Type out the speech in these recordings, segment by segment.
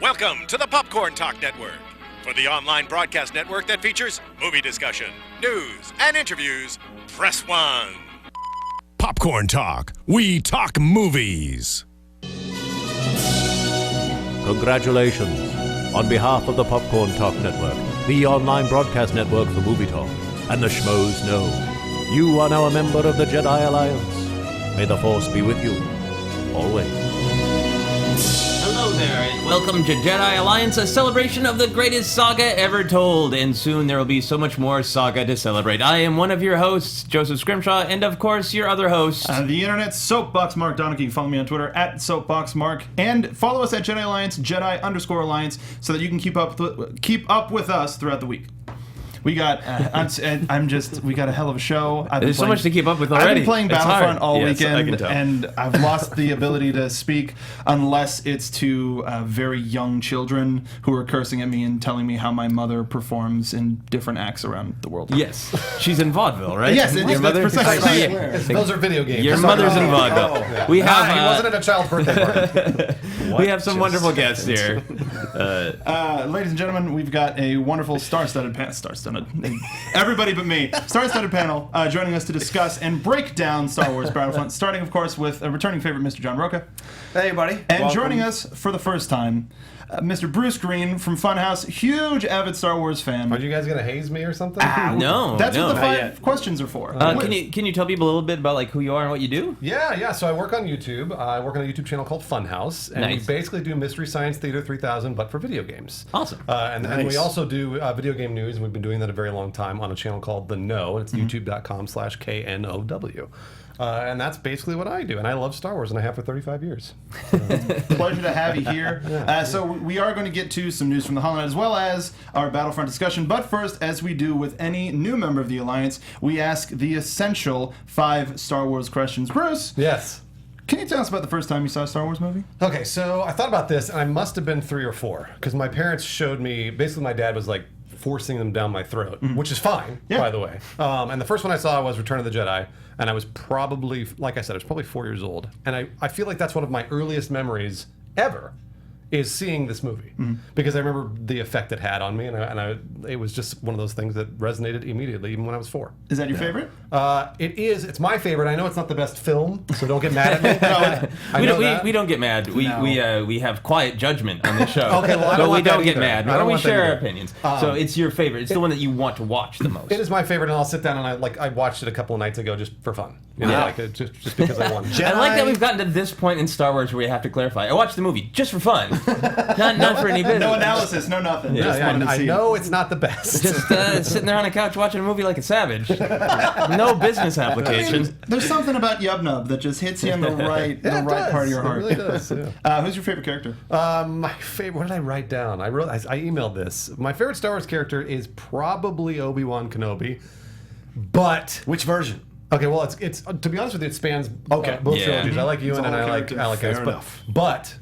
Welcome to the Popcorn Talk Network, for the online broadcast network that features movie discussion, news, and interviews. Press 1. Popcorn Talk. We talk movies. Congratulations. On behalf of the Popcorn Talk Network, the online broadcast network for movie talk, and the Schmoes know, you are now a member of the Jedi Alliance. May the Force be with you, always. Hello there, and welcome to Jedi Alliance, a celebration of the greatest saga ever told, and soon there will be so much more saga to celebrate. I am one of your hosts, Joseph Scrimshaw, and of course, your other host, the internet's soapbox Mark Donica. You can follow me on Twitter at soapboxmark, and follow us at Jedi Alliance, Jedi_Alliance, so that you can keep up with us throughout the week. We got we got a hell of a show. There's so much to keep up with already. I've been playing Battlefront all weekend, I can tell. and I've lost the ability to speak unless it's to very young children who are cursing at me and telling me how my mother performs in different acts around the world. Yes, she's in vaudeville, right? Yes, your mother. precisely. Those are video games. Your mother's in vaudeville. Oh, yeah. We have. He wasn't at a child's birthday party. We have some wonderful guests here. Ladies and gentlemen, we've got a wonderful star-studded panel. Everybody but me. Star-studded panel joining us to discuss and break down Star Wars Battlefront, starting, of course, with a returning favorite, Mr. John Rocha. Hey, buddy. And Welcome. joining us for the first time, Mr. Bruce Greene from Funhouse, huge avid Star Wars fan. Are you guys going to haze me or something? No, That's no. what the 5 questions are for. Can you tell people a little bit about like who you are and what you do? Yeah. So I work on YouTube. I work on a YouTube channel called Funhouse, and Nice. we basically do Mystery Science Theater 3000, but for video games. Awesome. And we also do video game news, and we've been doing that a very long time on a channel called The Know, and it's youtube.com/KNOW. And that's basically what I do, and I love Star Wars, and I have for 35 years. Pleasure to have you here. So we are going to get to some news from the Holonet as well as our Battlefront discussion. But first, as we do with any new member of the Alliance, we ask the essential 5 Star Wars questions. Bruce, Yes. can you tell us about the first time you saw a Star Wars movie? Okay, so I thought about this, and I must have been 3 or 4, because my parents showed me, basically my dad was like forcing them down my throat, which is fine, by the way. And the first one I saw was Return of the Jedi, and I was probably, like I said, I was probably 4 years old. And I feel like that's one of my earliest memories ever, is seeing this movie. Because I remember the effect it had on me, and it was just one of those things that resonated immediately, even when I was 4. Is that your favorite? It is. It's my favorite. I know it's not the best film, so don't get mad at me. We don't get mad. We have quiet judgment on this show. Okay, well, I but don't we want don't that get either. mad. I don't We want that share our either. opinions. So it's your favorite. It's the one that you want to watch the most. It is my favorite, and I'll sit down and I watched it a couple of nights ago just for fun. You know, just because I wanted. I like that we've gotten to this point in Star Wars where we have to clarify. I watched the movie just for fun, not for any business. No analysis, no nothing. Just wanted to I see know it's not the best. Just sitting there on a couch watching a movie like a savage. No business application. There's something about Yub Nub that just hits you in the right part of your heart. It really does. Yeah. Who's your favorite character? My favorite. What did I write down? I emailed this. My favorite Star Wars character is probably Obi-Wan Kenobi, but Which version? okay. Well, it's to be honest with you, it spans both trilogies. I like Ewan and I like Alec Fair Guinness, enough. but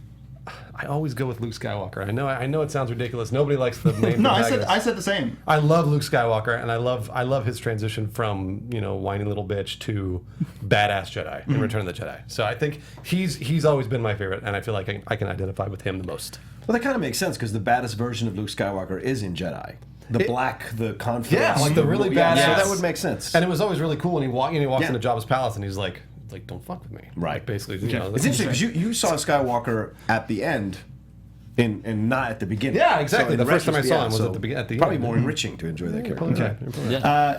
I always go with Luke Skywalker. I know it sounds ridiculous. Nobody likes the main. No, protagonist. I said the same. I love Luke Skywalker, and I love his transition from whiny little bitch to badass Jedi in Return of the Jedi. So I think he's always been my favorite, and I feel like I can identify with him the most. Well, that kind of makes sense because the baddest version of Luke Skywalker is in Jedi. The confidence. Yeah, like the really badass. So that would make sense. And it was always really cool when he walks Yeah. into Jabba's palace, and he's like, don't fuck with me. Right. Like, basically, It's interesting because you saw Skywalker at the end. And not at the beginning. Yeah, exactly. in The first time I saw him was so at the end. Probably more enriching to enjoy that character. Okay.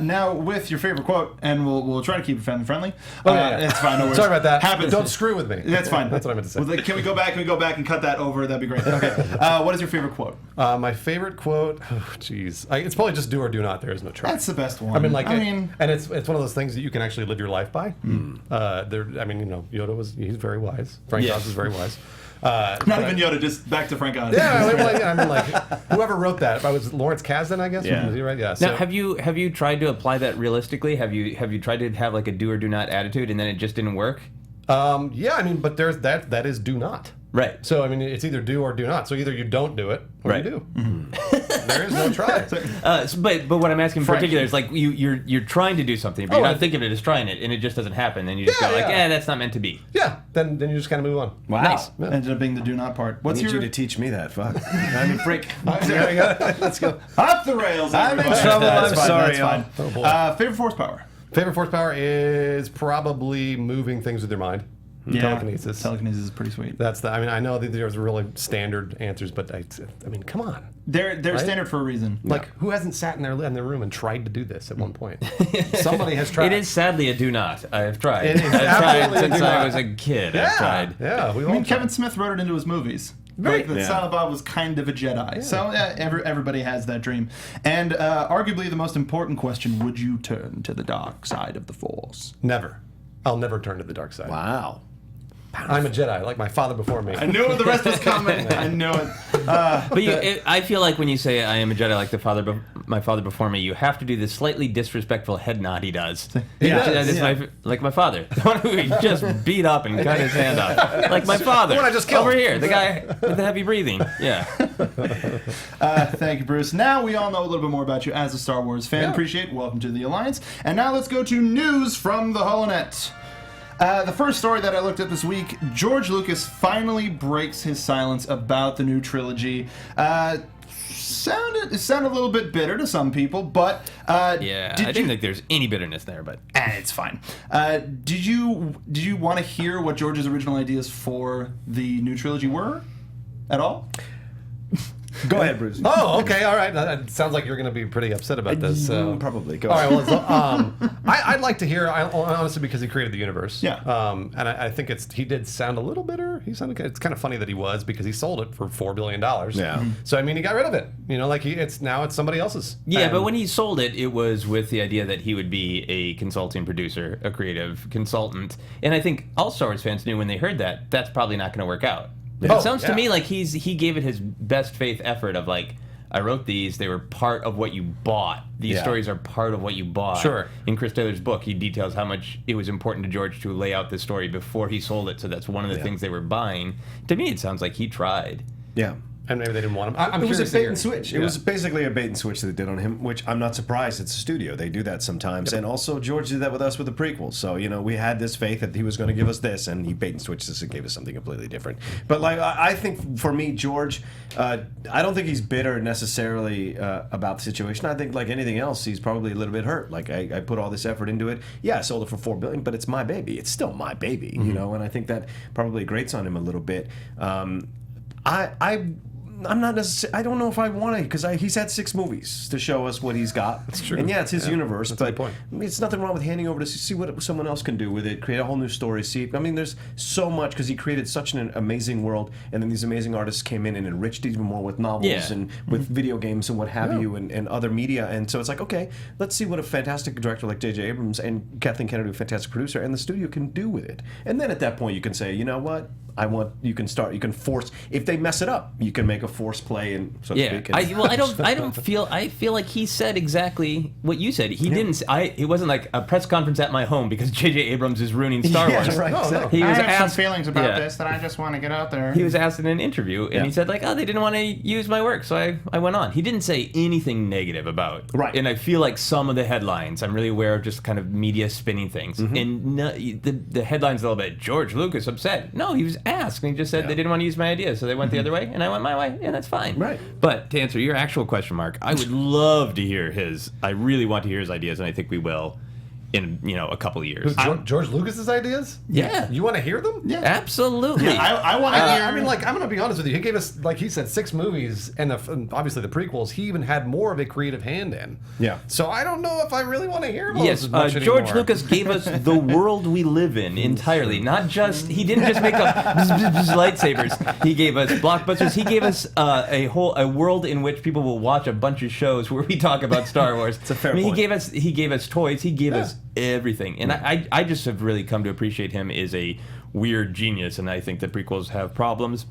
Now, with your favorite quote, and we'll try to keep it family friendly. Yeah. It's fine. No worries. Sorry about that. Happens. Don't screw with me. That's fine. That's what I meant to say. Well, can we go back? Can we go back and cut that over? That'd be great. Okay. What is your favorite quote? My favorite quote. Oh, jeez. It's probably just do or do not. There is no try. That's the best one. I mean, and it's one of those things that you can actually live your life by. Yoda he's very wise. Frank Oz is very wise. Not even Yoda, just back to Frank Oz. Yeah, whoever wrote that, if I was Lawrence Kasdan, I guess. Yeah. Was he right? Yeah. Now, have you tried to apply that realistically? Have you tried to have like a do or do not attitude, and then it just didn't work? But there's that is do not. Right. So, it's either do or do not. So either you don't do it or Right. you do. There is no try. But what I'm asking in Frank. particular is like you're trying to do something, but you're not thinking of it as trying it, and it just doesn't happen. Then you just go like, that's not meant to be. Yeah, then you just kind of move on. Wow. Nice. Yeah. Ended up being the do not part. I What's need your you to teach me that. Fuck. I mean, freak. Let's go. off the rails? I'm in everybody. trouble. That's I'm fine, sorry, that's fine. y'all. Oh, boy. Favorite horsepower? Favorite horsepower is probably moving things with your mind. Telekinesis. Telekinesis is pretty sweet. That's the. I mean, I know that there's really standard answers, but I mean, come on. They're standard for a reason. Like, who hasn't sat in their room and tried to do this at one point? Somebody has tried. It is sadly a do not. I have tried. It is I've tried absolutely a since do I not. was a kid. I've tried. Yeah, we all I mean, tried. Kevin Smith wrote it into his movies. Right. Like, that Silent Bob was kind of a Jedi. So everybody has that dream. And arguably the most important question, would you turn to the dark side of the Force? Never. I'll never turn to the dark side. Wow. I'm a Jedi, like my father before me. I knew the rest was coming. I knew it. But I feel like when you say I am a Jedi like my father before me, you have to do this slightly disrespectful head nod he does. He does, That's like my father, the one who he just beat up and cut his hand off. Like my father. The one I just killed. Over here, the guy with the heavy breathing. Yeah. Thank you, Bruce. Now we all know a little bit more about you as a Star Wars fan. Yeah. Appreciate it. Welcome to the Alliance. And now let's go to news from the HoloNet. The first story that I looked at this week, George Lucas finally breaks his silence about the new trilogy. It sounded a little bit bitter to some people, but I didn't think there's any bitterness there, but it's fine. Did you want to hear what George's original ideas for the new trilogy were at all? Go ahead, Bruce. Oh, okay, all right. It sounds like you're going to be pretty upset about this. So. Probably. Go All right. ahead. Well, I'd like to hear, honestly, because he created the universe. Yeah. And I think he did sound a little bitter. It's kind of funny that he was, because he sold it for $4 billion. Yeah. So I mean, he got rid of it. You know, like it's somebody else's. yeah. But when he sold it, it was with the idea that he would be a consulting producer, a creative consultant, and I think all Star Wars fans knew when they heard that that's probably not going to work out. Oh, It sounds yeah. to me like he gave it his best faith effort of like, I wrote these, they were part of what you bought. These stories are part of what you bought. Sure. In Chris Taylor's book, he details how much it was important to George to lay out this story before he sold it, so that's one of the things they were buying. To me, it sounds like he tried. Yeah. And maybe they didn't want him. I'm It was a curious to bait hear. and switch. It Yeah. was basically a bait and switch that they did on him, which I'm not surprised. It's a studio. They do that sometimes. And also, George did that with us with the prequels. So, we had this faith that he was going to give us this, and he bait and switched us and gave us something completely different. But, I think for me, George, I don't think he's bitter necessarily about the situation. I think, like anything else, he's probably a little bit hurt. Like, I put all this effort into it. Yeah, I sold it for $4 billion, but it's my baby. It's still my baby, and I think that probably grates on him a little bit. I'm not necessarily. I don't know if I want to, because he's had 6 movies to show us what he's got. That's true. And yeah, it's his universe, That's a but good point. I mean, it's nothing wrong with handing over to see what someone else can do with it, create a whole new story. There's so much, because he created such an amazing world, and then these amazing artists came in and enriched it even more with novels and with video games and what have you, and other media. And so it's like, okay, let's see what a fantastic director like J.J. Abrams and Kathleen Kennedy, a fantastic producer, and the studio can do with it. And then at that point, you can say, you know what? You can force, if they mess it up, you can make a force play, and so to speak. I feel like he said exactly what you said. He didn't. It wasn't like a press conference at my home because J.J. Abrams is ruining Star Wars. Right, exactly. He was I have asked, some feelings about this that I just want to get out there. He was asked in an interview, and he said like, "Oh, they didn't want to use my work, so I went on." He didn't say anything negative about. Right. And I feel like some of the headlines, I'm really aware of just kind of media spinning things, and the headlines a little bit. George Lucas upset. No, he was asked, and he just said they didn't want to use my idea, so they went the other way, and I went my way, and that's fine. Right. But to answer your actual question, Mark, I would love to hear his. I really want to hear his ideas, and I think we will in a couple of years. George Lucas's ideas? Yeah. You want to hear them? Yeah. Absolutely. I want to hear. I mean, like, I'm going to be honest with you. He gave us, like he said, 6 movies, and obviously the prequels. He even had more of a creative hand in. Yeah. So I don't know if I really want to hear those Yes, as much George anymore. Lucas gave us the world we live in entirely. Not just he didn't just make up lightsabers. He gave us blockbusters. He gave us a world in which people will watch a bunch of shows where we talk about Star Wars. It's a fair point. point. He gave us toys. He gave us everything, and I just have really come to appreciate him as a weird genius. And I think the prequels have problems.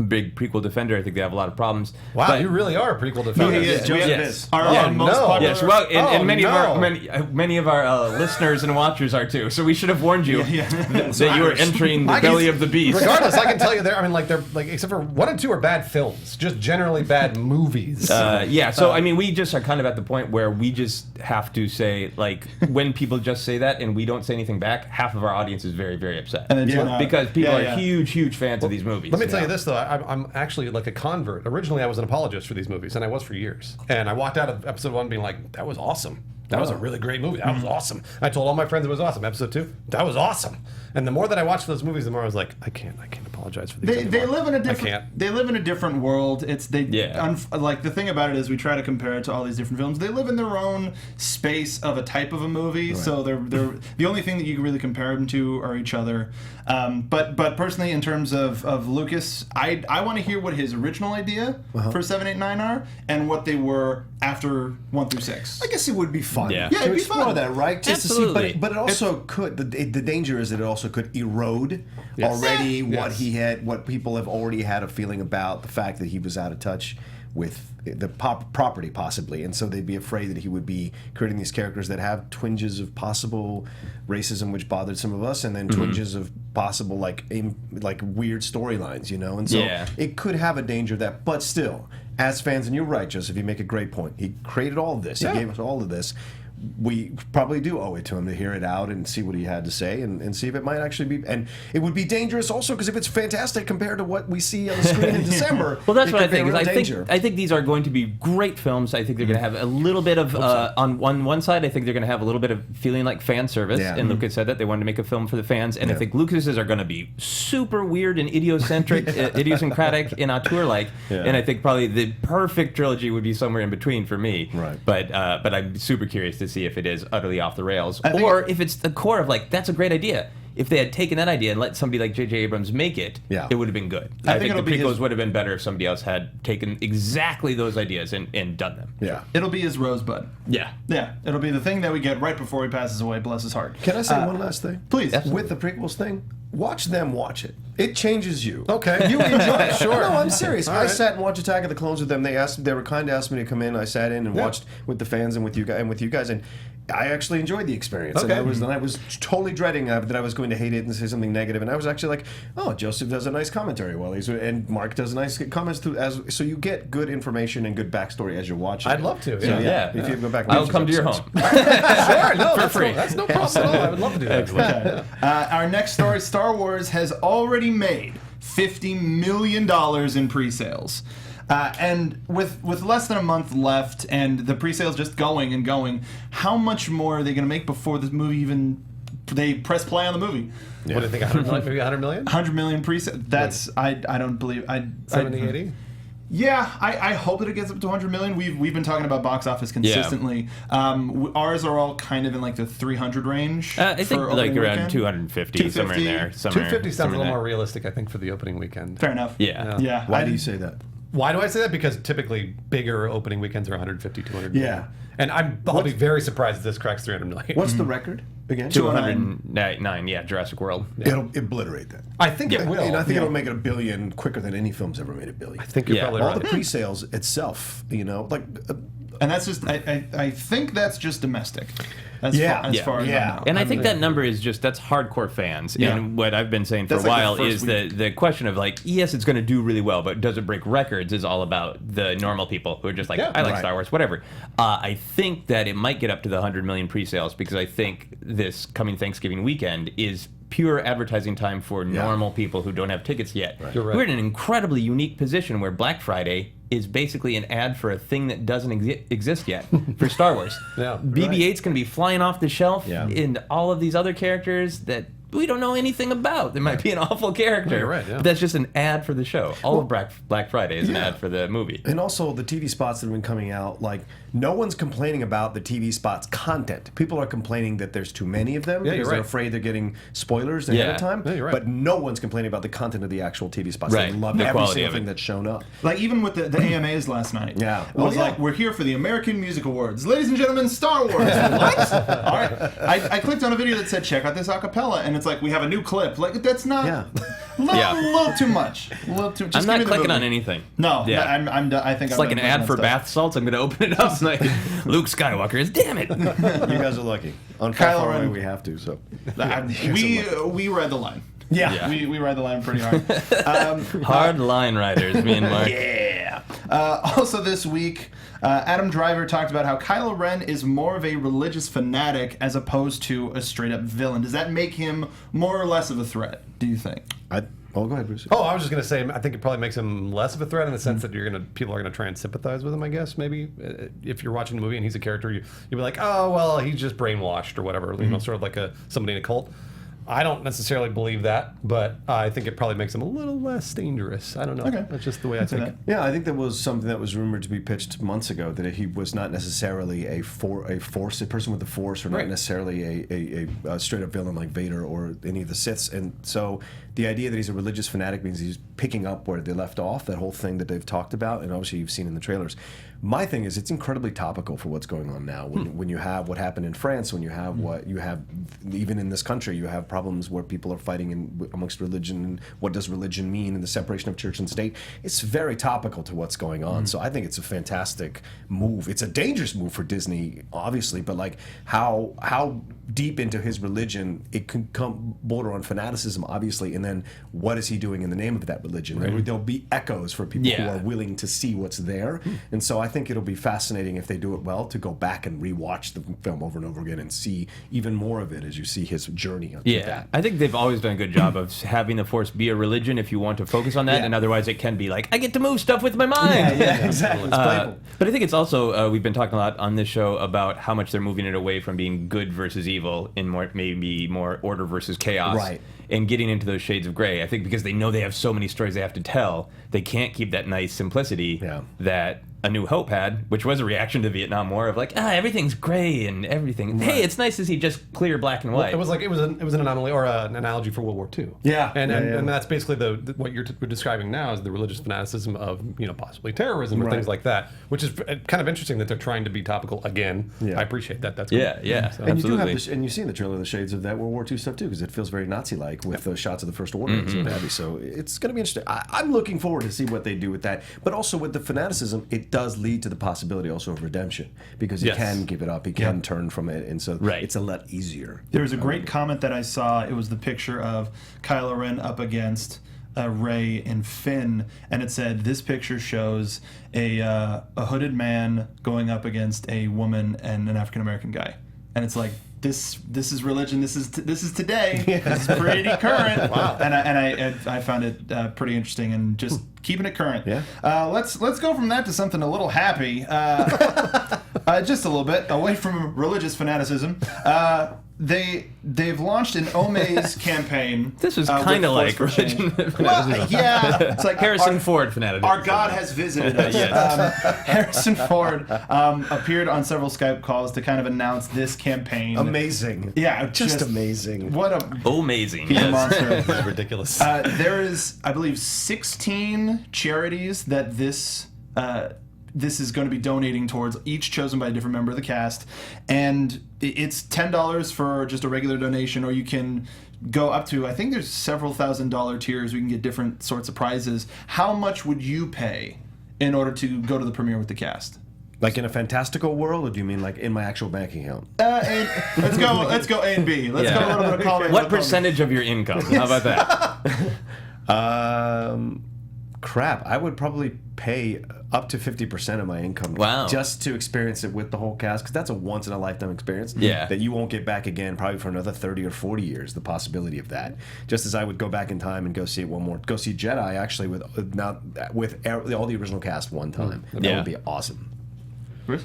big prequel defender. I think they have a lot of problems. Wow, But- you really are a prequel defender. He is. Joseph Yes. is. Our most no. popular. Yes, well, and many no. of our many of our listeners and watchers are too. So we should have warned you that you were entering the belly of the beast. Regardless, I can tell you they're except for 1 and 2 are bad films, just generally bad movies. Yeah, so I mean, we just are kind of at the point where we just have to say, like, when people just say that and we don't say anything back, half of our audience is very, very upset. And then tune out. Because people Yeah, are yeah. huge fans of these movies. Let me tell you this, though. I'm actually like a convert. Originally, I was an apologist for these movies, and I was for years. And I walked out of episode 1 being like, that was awesome. That was a really great movie. That was awesome. I told all my friends it was awesome. Episode 2, that was awesome. And the more that I watched those movies, the more I was like, I can't apologize for these They anymore. live in a I different. can't. They live in a different world. Yeah. Like the thing about it is we try to compare it to all these different films. They live in their own space of a type of a movie. So they're the only thing that you can really compare them to are each other. But personally, in terms of Lucas, I want to hear what his original idea for 7, 8, 9 are and what they were after 1 through 6. I guess it would be fun Yeah. Yeah, to it'd be explore fun. that, right? Just Absolutely. to see, but it also could. The danger is that it also could erode already what he had, what people have already had a feeling about the fact that he was out of touch with the property, possibly, and so they'd be afraid that he would be creating these characters that have twinges of possible racism, which bothered some of us, and then twinges of possible like weird storylines, and so it could have a danger of that. But still, as fans, and you're right, Joseph, you make a great point. He created all of this. He gave us all of this. We probably do owe it to him to hear it out and see what he had to say and see if it might actually be. And it would be dangerous also because if it's fantastic compared to what we see on the screen in December. Well, that's it what I could be a think. Is real I danger. think these are going to be great films. I think they're going to have a little bit of on one side. I think they're going to have a little bit of feeling like fan service. Yeah. And Lucas said that they wanted to make a film for the fans. And I think Lucas's are going to be super weird and idiosyncratic and auteur-like. Yeah. And I think probably the perfect trilogy would be somewhere in between for me. Right. But I'm super curious to see if it is utterly off the rails, I think or if it's the core of like that's a great idea. If they had taken that idea and let somebody like J.J. Abrams make it, Yeah. it would have been good. I I think think it'll the be prequels his- would have been better if somebody else had taken exactly those ideas and done them. Yeah. It'll be his Rosebud. Yeah. Yeah, it'll be the thing that we get right before he passes away. Bless his heart. Can I say one last thing? Please. With the prequels thing, watch it. It changes you. Okay. You enjoy it. Sure. No, I'm serious. All I right. sat and watched Attack of the Clones with them. They were kind to ask me to come in. I sat in and watched with the fans and with you guys, and I actually enjoyed the experience. Okay. And I was totally dreading that I was going to hate it and say something negative. And I was actually like, oh, Joseph does a nice commentary and Mark does nice comments so you get good information and good backstory as you're watching. I'd love to. So, Yeah. if you go back, and I'll watch come to those your episodes. home. Sure. No, For free. That's no problem at all. I would love to do that. Our next story: Star Wars has already made $50 million in pre-sales. And with less than a month left and the pre-sales just going and going, how much more are they going to make before this movie even they press play on the movie? What do you think? 100 million, maybe 100 million? 100 million pre-sales. That's I don't believe 70, 80? Yeah, I hope that it gets up to 100 million. We've been talking about box office consistently. Ours are all kind of in like the 300 range. I think for like opening around weekend. 250, somewhere in there. 250 sounds a little more more. realistic, I think, for the opening weekend. Fair enough. Yeah. Yeah. Why do you say that? Why do I say that? Because typically bigger opening weekends are 150, 200 million. Yeah. And I'll be very surprised if this cracks 300 million. What's the record again? 209, yeah, Jurassic World. It'll obliterate that. I think it will. And I think it'll make it $1 billion quicker than any film's ever made $1 billion. I think you're Yeah. probably all right. the pre-sales itself, And that's just I think that's just domestic. As Yeah. far, as Yeah. far as I Yeah. know. And I think that number is that's hardcore fans. Yeah. And what I've been saying for That's a like the while first is the question of like, yes, it's going to do really well, but does it break records is all about the normal people who are just like, Yeah. I like Right. Star Wars, whatever. I think that it might get up to the 100 million pre-sales because I think this coming Thanksgiving weekend is pure advertising time for normal people who don't have tickets yet. You're right. We're in an incredibly unique position where Black Friday is basically an ad for a thing that doesn't exist yet for Star Wars. Yeah. BB-8's going to be flying off the shelf Yeah. in all of these other characters that we don't know anything about. There might be an awful character. Yeah, you're right, yeah. But that's just an ad for the show. All of Black Friday is an ad for the movie. And also the TV spots that have been coming out, like no one's complaining about the TV spots content. People are complaining that there's too many of them Yeah, because you're they're right. afraid they're getting spoilers ahead Yeah. of time. Yeah, you're right. But no one's complaining about the content of the actual TV spots. Right. They love The every quality single of thing it. that's shown up. Like even with the AMAs last night. Yeah. It was Oh, yeah. like, we're here for the American Music Awards. Ladies and gentlemen, Star Wars. What? All right. I clicked on a video that said, check out this acapella, and it's like, we have a new clip. Like, that's not... Yeah. little too much. Just I'm not give me the clicking on movie. anything. No, Yeah. I'm I think It's like an ad for bath salts. I'm going to open it up. It's like, Luke Skywalker is, damn it. You guys are lucky. On Kylo Far Away Ren. we have to. So We read the line. Yeah. We ride the line pretty hard. Hard line riders, me and Mark. Yeah. Also this week, Adam Driver talked about how Kylo Ren is more of a religious fanatic as opposed to a straight-up villain. Does that make him more or less of a threat, do you think? go ahead, Bruce. Oh, I was just going to say, I think it probably makes him less of a threat in the sense that people are going to try and sympathize with him, I guess, maybe. If you're watching the movie and he's a character, you'll be like, oh, well, he's just brainwashed or whatever, you know, sort of like somebody in a cult. I don't necessarily believe that, but I think it probably makes him a little less dangerous. I don't know. Okay. That's just the way I think it. Yeah, I think that was something that was rumored to be pitched months ago, that he was not necessarily a person with the Force, or not necessarily a straight-up villain like Vader or any of the Siths. And so the idea that he's a religious fanatic means he's picking up where they left off, that whole thing that they've talked about, and obviously you've seen in the trailers. My thing is, it's incredibly topical for what's going on now. When you have what happened in France, when you have what you have, even in this country, you have problems where people are fighting amongst religion, and what does religion mean, and the separation of church and state. It's very topical to what's going on. So I think it's a fantastic move. It's a dangerous move for Disney, obviously, but like how deep into his religion it can come border on fanaticism, obviously, and then what is he doing in the name of that religion? There'll be echoes for people who are willing to see what's there, and so I think it'll be fascinating if they do it well to go back and rewatch the film over and over again and see even more of it as you see his journey up to that. I think they've always done a good job of having the Force be a religion if you want to focus on that, and otherwise it can be like, I get to move stuff with my mind. Yeah, exactly. It's playful. But I think it's also, we've been talking a lot on this show about how much they're moving it away from being good versus evil in maybe more order versus chaos. Right. And getting into those shades of gray. I think because they know they have so many stories they have to tell, they can't keep that nice simplicity that A New Hope had, which was a reaction to the Vietnam War of like, everything's gray and everything. Right. Hey, it's nice to see just clear black and white. It was an anomaly or an analogy for World War II. Yeah, and that's basically what you're describing now is the religious fanaticism of possibly terrorism or things like that, which is kind of interesting that they're trying to be topical again. I appreciate that. That's cool. Yeah. And Absolutely. you do have and you see in the trailer the shades of that World War II stuff too, because it feels very Nazi-like with the shots of the First Order and so what have you. So it's going to be interesting. I'm looking forward to see what they do with that, but also with the fanaticism, it does lead to the possibility also of redemption, because he can give it up, he can turn from it, and so it's a lot easier. There was a great comment that I saw. It was the picture of Kylo Ren up against Rey and Finn, and it said, "This picture shows a hooded man going up against a woman and an African American guy," and it's like, This is religion. This is today. This is pretty current. Wow. And I found it pretty interesting and just keeping it current. Yeah. Let's go from that to something a little happy. Just a little bit away from religious fanaticism. They've launched an Omaze campaign. This was kind of like religion. Well, yeah, it's like Harrison Ford fanaticism. Our God has visited us. Harrison Ford appeared on several Skype calls to kind of announce this campaign. Amazing. Yeah, just amazing. What a amazing. He's a monster. It's ridiculous. There is, I believe, 16 charities that this is going to be donating towards, each chosen by a different member of the cast, and it's $10 for just a regular donation, or you can go up to, I think there's several $1,000 tiers. We can get different sorts of prizes. How much would you pay in order to go to the premiere with the cast? Like in a fantastical world, or do you mean like in my actual bank account? Let's go A and B. Let's go a little bit of column. What percentage of your income? How about that? Crap, I would probably pay up to 50% of my income just to experience it with the whole cast, because that's a once-in-a-lifetime experience that you won't get back again probably for another 30 or 40 years, the possibility of that. Just as I would go back in time and go see it go see Jedi actually with all the original cast one time. That would be awesome. Bruce?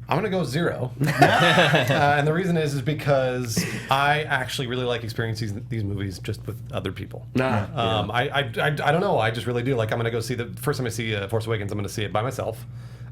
I'm going to go 0. And the reason is because I actually really like experiencing these movies just with other people. I don't know. I just really do. Like, I'm going to go see the first time I see Force Awakens, I'm going to see it by myself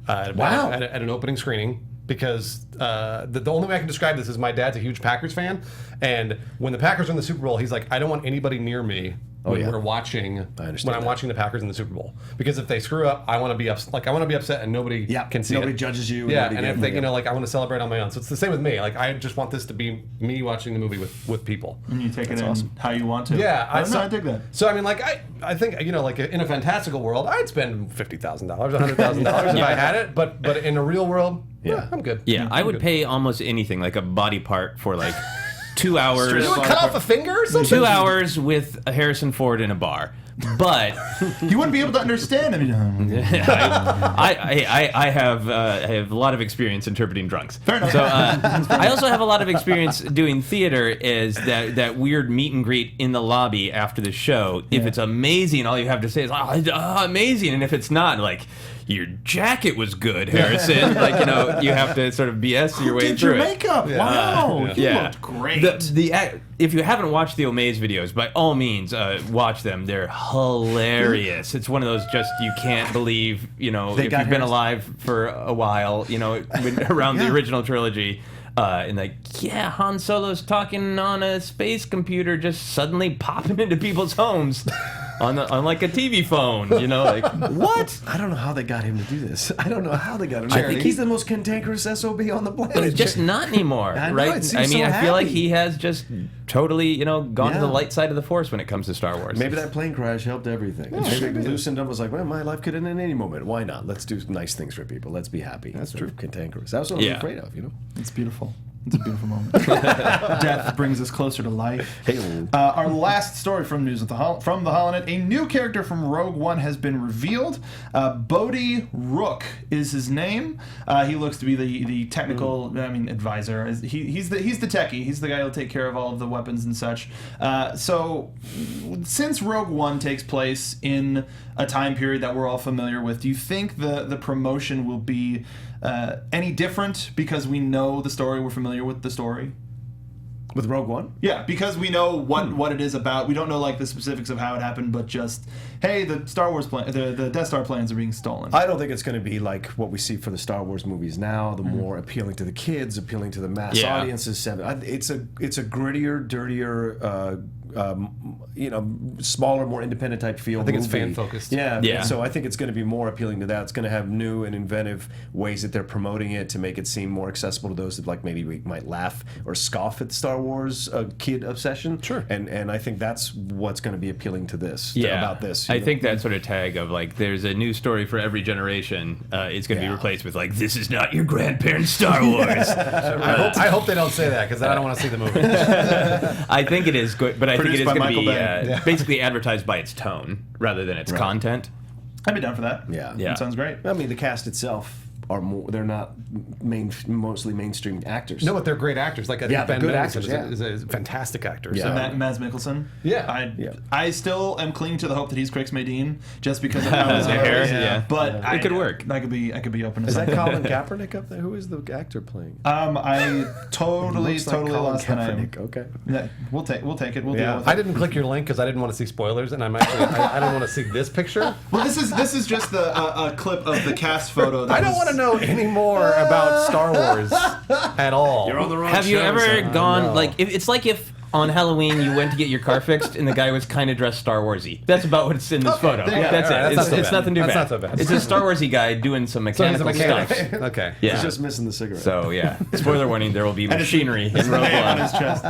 at an opening screening, because the only way I can describe this is my dad's a huge Packers fan, and when the Packers win the Super Bowl, he's like, I don't want anybody near me when we're watching. When I'm watching the Packers in the Super Bowl, because if they screw up, I want to be upset. Like I want to be upset, and nobody can see nobody it. judges you. Yeah, and if they, I want to celebrate on my own. So it's the same with me. Like I just want this to be me watching the movie with people. And you take it in how you want to. Yeah, I dig that. So I mean, like I think like in a fantastical world, I'd spend $50,000, $100,000 if I had it. But in a real world, I'm good. Yeah, I would pay almost anything, like a body part for like 2 hours. You would cut off a finger or something? 2 hours with a Harrison Ford in a bar. But you wouldn't be able to understand him. I have a lot of experience interpreting drunks. Fair enough. So I also have a lot of experience doing theater. Is that weird meet and greet in the lobby after the show? If it's amazing, all you have to say is amazing, and if it's not, like, your jacket was good, Harrison. Like, you have to sort of BS your way through it. Makeup? Wow, you looked great. If you haven't watched the Omaze videos, by all means, watch them. They're hilarious. It's one of those just you can't believe, if you've been alive for a while, around the original trilogy. And Han Solo's talking on a space computer, just suddenly popping into people's homes on like a TV phone. What? I don't know how they got him to do this. I don't know how they got him. I think he's the most cantankerous SOB on the planet. Just not anymore, right? I feel like he has just totally, gone to the light side of the Force when it comes to Star Wars. Maybe that plane crash helped everything. Maybe it loosened up. Was like, well, my life could end in any moment. Why not? Let's do nice things for people. Let's be happy. That's true. Cantankerous. That's what I'm afraid of. It's beautiful. It's a beautiful moment. Death brings us closer to life. Our last story from news from the Holonet: a new character from Rogue One has been revealed. Bodhi Rook is his name. He looks to be the technical, advisor. He's the techie. He's the guy who'll take care of all of the weapons and such. So, since Rogue One takes place in a time period that we're all familiar with, do you think the promotion will be any different because we know the story, we're familiar with the story? With Rogue One? Yeah, because we know what it is about. We don't know the specifics of how it happened, but just, hey, the Star Wars the Death Star plans are being stolen. I don't think it's going to be like what we see for the Star Wars movies now, the more appealing to the kids, appealing to the mass audiences. It's a grittier, dirtier, smaller, more independent type feel. I think movie. It's fan focused. Yeah. So I think it's going to be more appealing to that. It's going to have new and inventive ways that they're promoting it to make it seem more accessible to those that maybe we might laugh or scoff at Star Wars kid obsession. Sure. And I think that's what's going to be appealing to this. About this. I think that sort of tag of there's a new story for every generation is going to be replaced with this is not your grandparents' Star Wars. I hope they don't say that, because I don't want to see the movie. I think it is good, but I think it is going to be basically advertised by its tone rather than its content. I'd be down for that. Yeah. That sounds great. I mean, the cast itself they're not mostly mainstream actors. No, but they're great actors. I think Ben good Mendelsohn actors, is a fantastic actor. So Mads Mikkelsen. Yeah. I still am clinging to the hope that he's Crix Medine just because of how his hair is. Yeah. But it could work. I could be open to Is that something. Colin Kaepernick up there? Who is the actor playing? I totally Colin lost the name. Kaepernick. Okay. Yeah, we'll take it. We'll deal with it. I didn't click your link because I didn't want to see spoilers, and I'm actually I don't want to see this picture. Well, this is just a clip of the cast photo. I don't want to know any more about Star Wars at all. You're on the wrong Have you show, ever son. gone it's like if on Halloween you went to get your car fixed and the guy was kind of dressed Star Warsy. That's about what's in this photo. That's it. Right, It's nothing too bad. That's not so bad. It's a Star Warsy guy doing some mechanical stuff. Okay. Yeah. He's just missing the cigarette. So spoiler warning: there will be machinery in Rogue on One. his chest.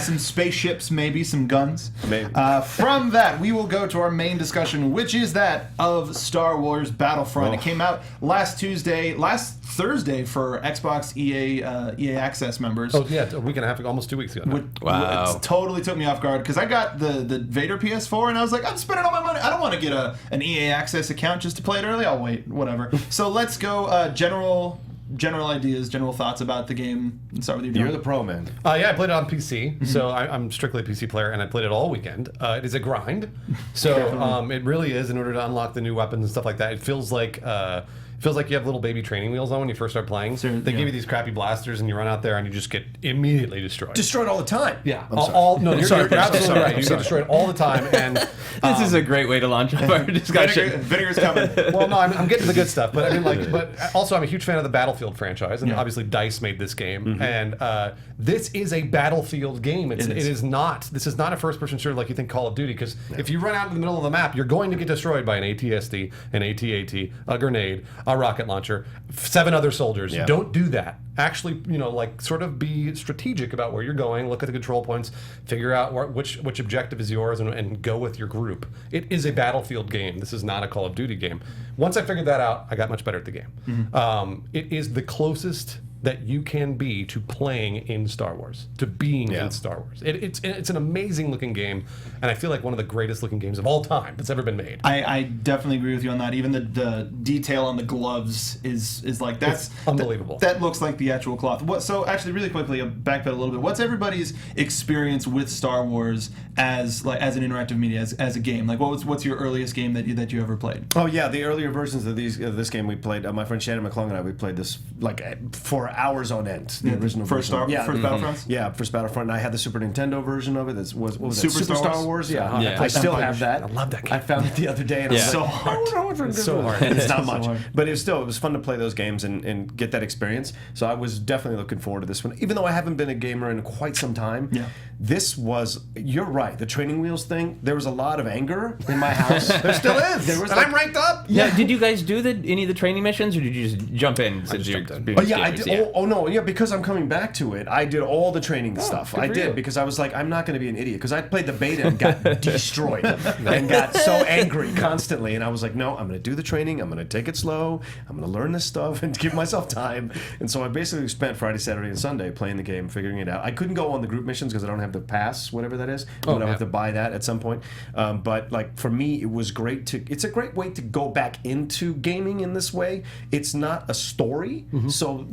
Some spaceships, maybe some guns. Maybe. From that, we will go to our main discussion, which is that of Star Wars Battlefront. It came out last Thursday for Xbox EA Access members. Oh yeah, a week and a half ago, almost 2 weeks ago. Wow. It totally took me off guard because I got the Vader PS4 and I was like, I'm spending all my money. I don't want to get an EA Access account just to play it early. I'll wait, whatever. So let's go general ideas, general thoughts about the game. Let's start with you, John. You're the pro man. Yeah, I played it on PC, so I'm strictly a PC player, and I played it all weekend. It is a grind, so it really is in order to unlock the new weapons and stuff like that. It feels like Feels like you have little baby training wheels on when you first start playing. They give you these crappy blasters, and you run out there and you just get immediately destroyed. Destroyed all the time. Yeah. I'm sorry. You're absolutely right. You get destroyed all the time. And This is a great way to launch up our discussion. Vinegar's coming. well, no, I'm getting to the good stuff, but I mean, but also I'm a huge fan of the Battlefield franchise, and obviously DICE made this game, and this is a Battlefield game. This is not a first-person shooter like you think Call of Duty, because if you run out in the middle of the map, you're going to get destroyed by an AT-ST, an AT-AT, a grenade, a rocket launcher, 7 other soldiers. Yeah. Don't do that. Actually, sort of be strategic about where you're going, look at the control points, figure out which objective is yours, and go with your group. It is a Battlefield game. This is not a Call of Duty game. Once I figured that out, I got much better at the game. It is the closest that you can be to playing in Star Wars, to being in Star Wars. It's an amazing looking game, and I feel like one of the greatest looking games of all time that's ever been made. I definitely agree with you on that. Even the detail on the gloves is like that's unbelievable. That looks like the actual cloth. So actually, really quickly, backpedal a little bit. What's everybody's experience with Star Wars as an interactive media, as a game? Like, what's your earliest game that you ever played? Oh yeah, the earlier versions of this game we played. My friend Shannon McClung and I, we played this like for hours on end. The original first version. first Battlefronts. Yeah, first Battlefront. And I had the Super Nintendo version of it. What was it? Super Star Wars. Yeah, Yeah. I still have that. I love that game. I found it the other day, and Yeah. it's So hard. It's so hard. It's not much, hard. but it was fun to play those games and get that experience. So I was definitely looking forward to this one, even though I haven't been a gamer in quite some time. Yeah. This was. You're right. The training wheels thing. There was a lot of anger in my house. There still is. There was and like- I'm ranked up. Yeah. Did you guys do any of the training missions, or did you just jump in since you're jumped in. experienced Oh yeah, I gamers? did. Oh no, yeah, because I'm coming back to it. I did all the training stuff. good I for did you. because I was like, I'm not going to be an idiot. Because I played the beta and got destroyed and got so angry constantly. And I was like, no, I'm going to do the training. I'm going to take it slow. I'm going to learn this stuff and give myself time. And so I basically spent Friday, Saturday, and Sunday playing the game, figuring it out. I couldn't go on the group missions because I don't have the pass, whatever that is. But I'll have to buy that at some point. But like for me, it was great to. It's a great way to go back into gaming in this way. It's not a story, so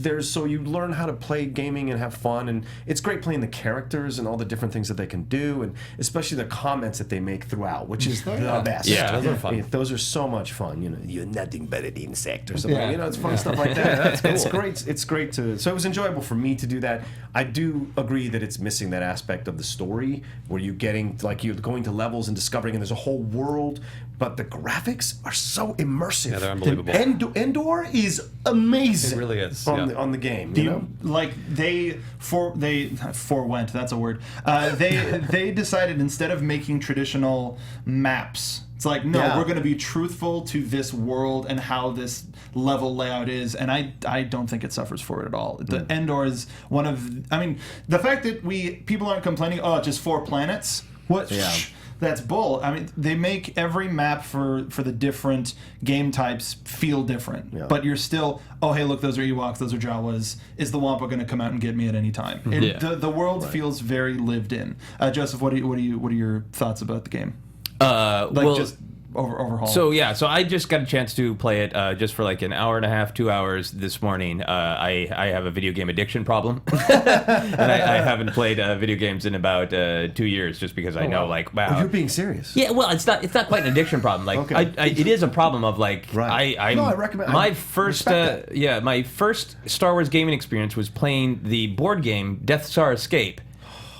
you learn how to play gaming and have fun, and it's great playing the characters and all the different things that they can do, and especially the comments that they make throughout, which is the best. Yeah, those are fun. Yeah, those are so much fun. You're nothing but an insect or something. Yeah. It's fun stuff like that. That's cool. It's great. It's great to. So it was enjoyable for me to do that. I do agree that it's missing that aspect of the story where you're going to levels and discovering, and there's a whole world. But the graphics are so immersive. Yeah, they're unbelievable. Endor is amazing. It really is, on the game. Do You know? like they forewent, that's a word. They decided instead of making traditional maps, it's like, no, Yeah. we're going to be truthful to this world and how this level layout is, and I don't think it suffers for it at all. The Endor is one of, I mean, the fact that people aren't complaining, oh, just 4 planets. What? Yeah. That's bull. I mean, they make every map for the different game types feel different. Yeah. But you're still, oh, hey, look, those are Ewoks, those are Jawas. Is the Wampa going to come out and get me at any time? Yeah. The world feels very lived in. Joseph, what are your thoughts about the game? Just overhaul. So I just got a chance to play it just for like an hour and a half, 2 hours this morning. I have a video game addiction problem, and I haven't played video games in about 2 years, just because I know like wow. Oh, you're being serious. Yeah, well, it's not quite an addiction problem. Like, Okay. it is a problem of like, Right. I recommend. my I first, respect that. my first Star Wars gaming experience was playing the board game Death Star Escape.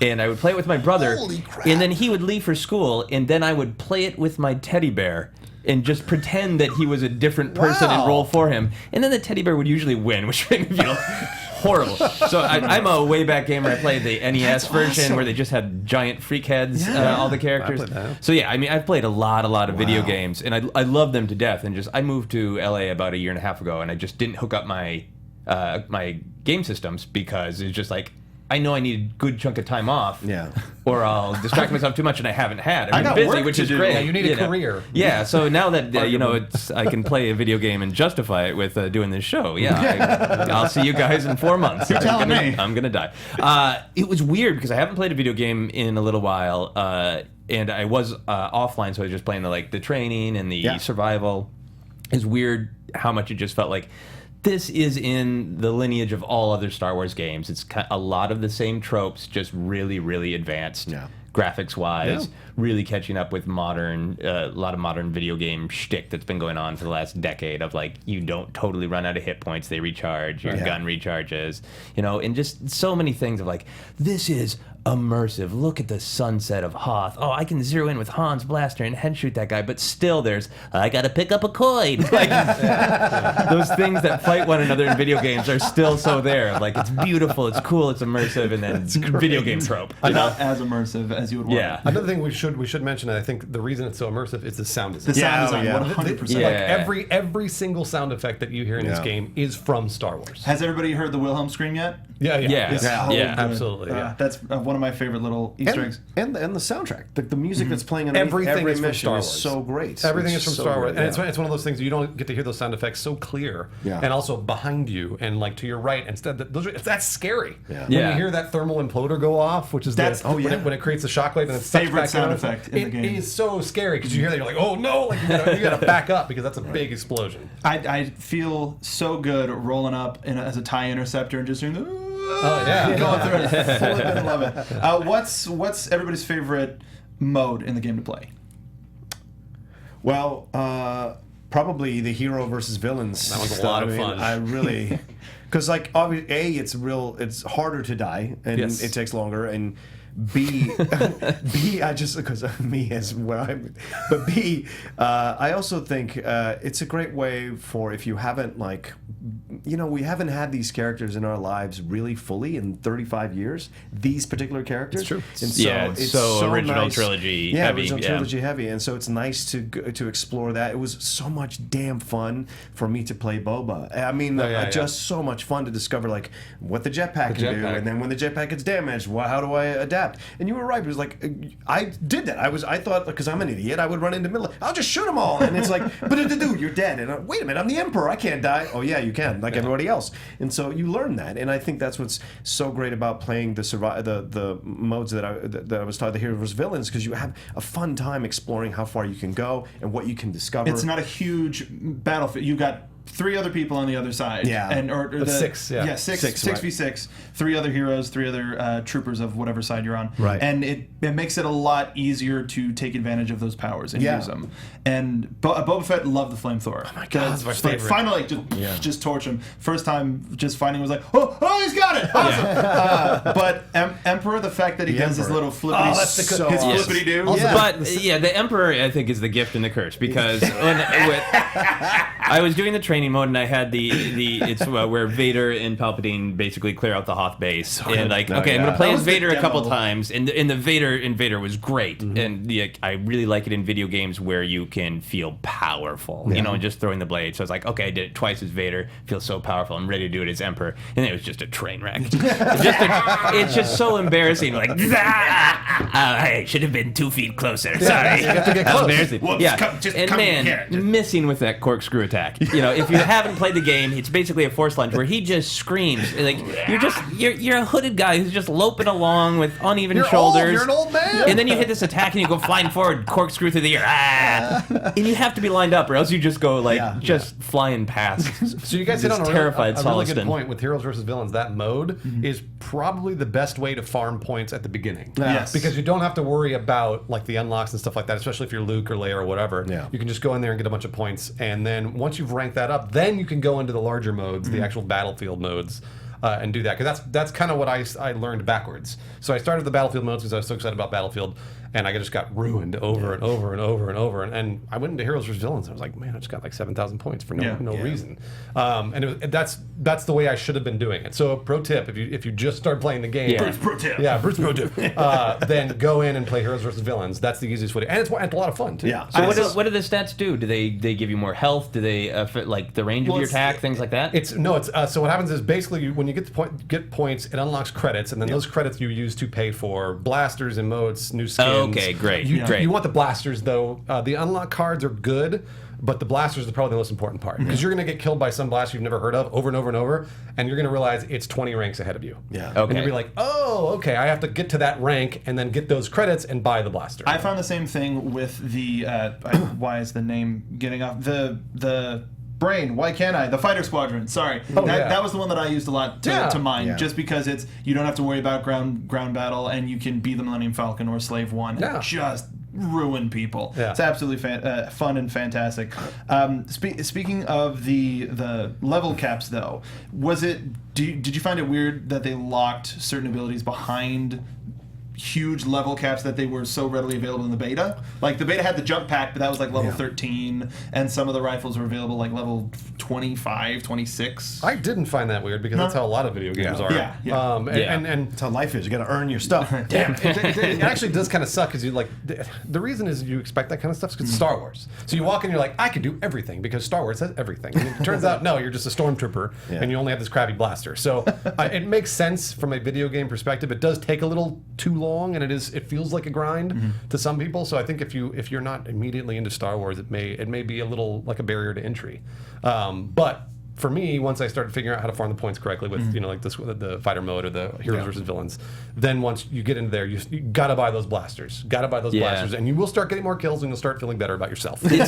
And I would play it with my brother, Holy crap. and then he would leave for school, and then I would play it with my teddy bear and just pretend that he was a different person and Wow. roll for him. And then the teddy bear would usually win, which made me feel horrible. So I'm a way back gamer. I played the NES version awesome. where they just had giant freak heads, Yeah. all the characters. I played that. So yeah, I mean, I've played a lot of video games, and I love them to death. And I moved to LA about a year and a half ago, and I just didn't hook up my my game systems because it's just like, I know I need a good chunk of time off, or I'll distract myself too much, and I haven't had. I've got been busy, work which to is do. great. Yeah, you need a career. Yeah, so now that I can play a video game and justify it with doing this show. Yeah, I'll see you guys in 4 months. telling me. I'm gonna die. It was weird because I haven't played a video game in a little while, and I was offline, so I was just playing the training and the survival. It's weird how much it just felt like this is in the lineage of all other Star Wars games. It's a lot of the same tropes, just really, really advanced. Yeah. graphics wise, really catching up with a lot of modern video game shtick that's been going on for the last decade of like, you don't totally run out of hit points, they recharge, your gun recharges, and just so many things of like, this is immersive. Look at the sunset of Hoth. Oh, I can zero in with Han's blaster and head shoot that guy, but still I gotta pick up a coin. Like, those things that fight one another in video games are still so there. Like, it's beautiful, it's cool, it's immersive, and then video game trope. Not as immersive as you would want. Yeah. Another thing we should mention, and I think the reason it's so immersive is the sound design. The sound design, 100%. Like every single sound effect that you hear in this game is from Star Wars. Has everybody heard the Wilhelm scream yet? Yeah. It's so good. Absolutely. That's one of my favorite little Easter eggs. And the soundtrack, the music that's playing on Everything every is from mission Star is Wars. so great. Everything is from so Star Wars, great, and it's one of those things you don't get to hear those sound effects so clear, and also behind you and like to your right. Instead, that's scary. Yeah. When you hear that thermal imploder go off, which is when it creates a shockwave and it's favorite sound effect in the game. It is so scary because you hear that you're like, oh no, like you gotta back up because that's a big explosion. I feel so good rolling up as a TIE interceptor and just hearing the going through it. Flippin' love it. What's everybody's favorite mode in the game to play? Well, probably the hero versus villains. That was a lot of fun. I really, because like obviously, it's harder to die and it takes longer, and B, I just because of me as where I'm, but B, I also think it's a great way for if you haven't we haven't had these characters in our lives really fully in 35 years. These particular characters, it's true. And so it's so original nice. trilogy heavy. Original trilogy heavy, and so it's nice to explore that. It was so much damn fun for me to play Boba. I mean, just so much fun to discover like what the jetpack can do, and then when the jetpack gets damaged, how do I adapt? And you were right. It was like I did that. I thought because I'm an idiot, I would run into middle. I'll just shoot them all, and it's like, but dude, you're dead. And wait a minute, I'm the Emperor. I can't die. Oh yeah, you can, like everybody else. And so you learn that, and I think that's what's so great about playing the modes that I was taught, the heroes versus villains, because you have a fun time exploring how far you can go and what you can discover. It's not a huge battlefield. You got 3 other people on the other side. Or 6. Yeah, 6 v 6. 3 other heroes, 3 other troopers of whatever side you're on. Right. And it makes it a lot easier to take advantage of those powers and use them. And Boba Fett loved the flamethrower. Oh my God, that's my favorite. Finally, just torch him. First time just finding was like, oh, he's got it. Awesome. But Emperor, the fact that he does his little flippity, flippity do. But the Emperor, I think, is the gift and the curse, because I was doing the training mode, and I had it's where Vader and Palpatine basically clear out the Hoth base, and like, I'm gonna play as Vader a couple times, and the Vader was great, and I really like it in video games where you can feel powerful, and just throwing the blade. So I was like, okay, I did it twice as Vader, feel so powerful, I'm ready to do it as Emperor, and it was just a train wreck. It's just so embarrassing, like, I should have been 2 feet closer. Sorry, you have to get close. Embarrassing. Missing with that corkscrew attack. If you haven't played the game, it's basically a force lunge where he just screams. Like, you're a hooded guy who's just loping along with uneven shoulders. You're an old man. And then you hit this attack and you go flying forward, corkscrew through the air. And you have to be lined up, or else you just go flying past. So you guys hit on a really good point with heroes versus villains. That mode is probably the best way to farm points at the beginning. Yes. Because you don't have to worry about like the unlocks and stuff like that, especially if you're Luke or Leia or whatever. Yeah. You can just go in there and get a bunch of points, and then once you've ranked that up, then you can go into the larger modes, the actual battlefield modes, and do that. Because that's kind of what I learned backwards. So I started the battlefield modes because I was so excited about Battlefield, and I just got ruined over and over and over and over. And I went into Heroes vs. Villains. I was like, man, I just got like 7,000 points for no reason. And that's the way I should have been doing it. So pro tip, if you just start playing the game, Bruce pro tip. Yeah, Bruce pro tip. Then go in and play Heroes vs. Villains. That's the easiest way to, and it's a lot of fun too. Yeah. So what do the stats do? Do they give you more health? Do they fit, like the range of your attack, things like that? So what happens is basically when you get points, it unlocks credits, and then those credits you use to pay for blasters, emotes, new skins. Okay, great. You want the blasters though. The unlock cards are good, but the blasters are probably the most important part, because you're going to get killed by some blaster you've never heard of over and over and over, and you're going to realize it's 20 ranks ahead of you. Yeah. Okay. And you'll be like, oh, okay, I have to get to that rank and then get those credits and buy the blaster. I found the same thing with the why is the name getting off the Brain, why can't I? The Fighter Squadron, sorry. That was the one that I used a lot to mine, just because you don't have to worry about ground battle, and you can be the Millennium Falcon or Slave One and just ruin people. It's absolutely fun and fantastic. Speaking of the level caps, though, did you find it weird that they locked certain abilities behind huge level caps that they were so readily available in the beta? Like, the beta had the jump pack, but that was like level 13, and some of the rifles were available like level 25, 26. I didn't find that weird because that's how a lot of video games are. And that's how life is. You got to earn your stuff. Damn. It actually does kind of suck because you like the reason is you expect that kind of stuff because it's Star Wars. So you walk in, you're like, I can do everything because Star Wars has everything. And it turns out, no, you're just a stormtrooper and you only have this crappy blaster. So it makes sense from a video game perspective. It does take a little too long, and it feels like a grind to some people. So I think if you're not immediately into Star Wars, it may be a little like a barrier to entry. But for me, once I started figuring out how to farm the points correctly with like the fighter mode or the heroes versus villains, then once you get into there, you gotta buy those blasters, and you will start getting more kills, and you'll start feeling better about yourself. It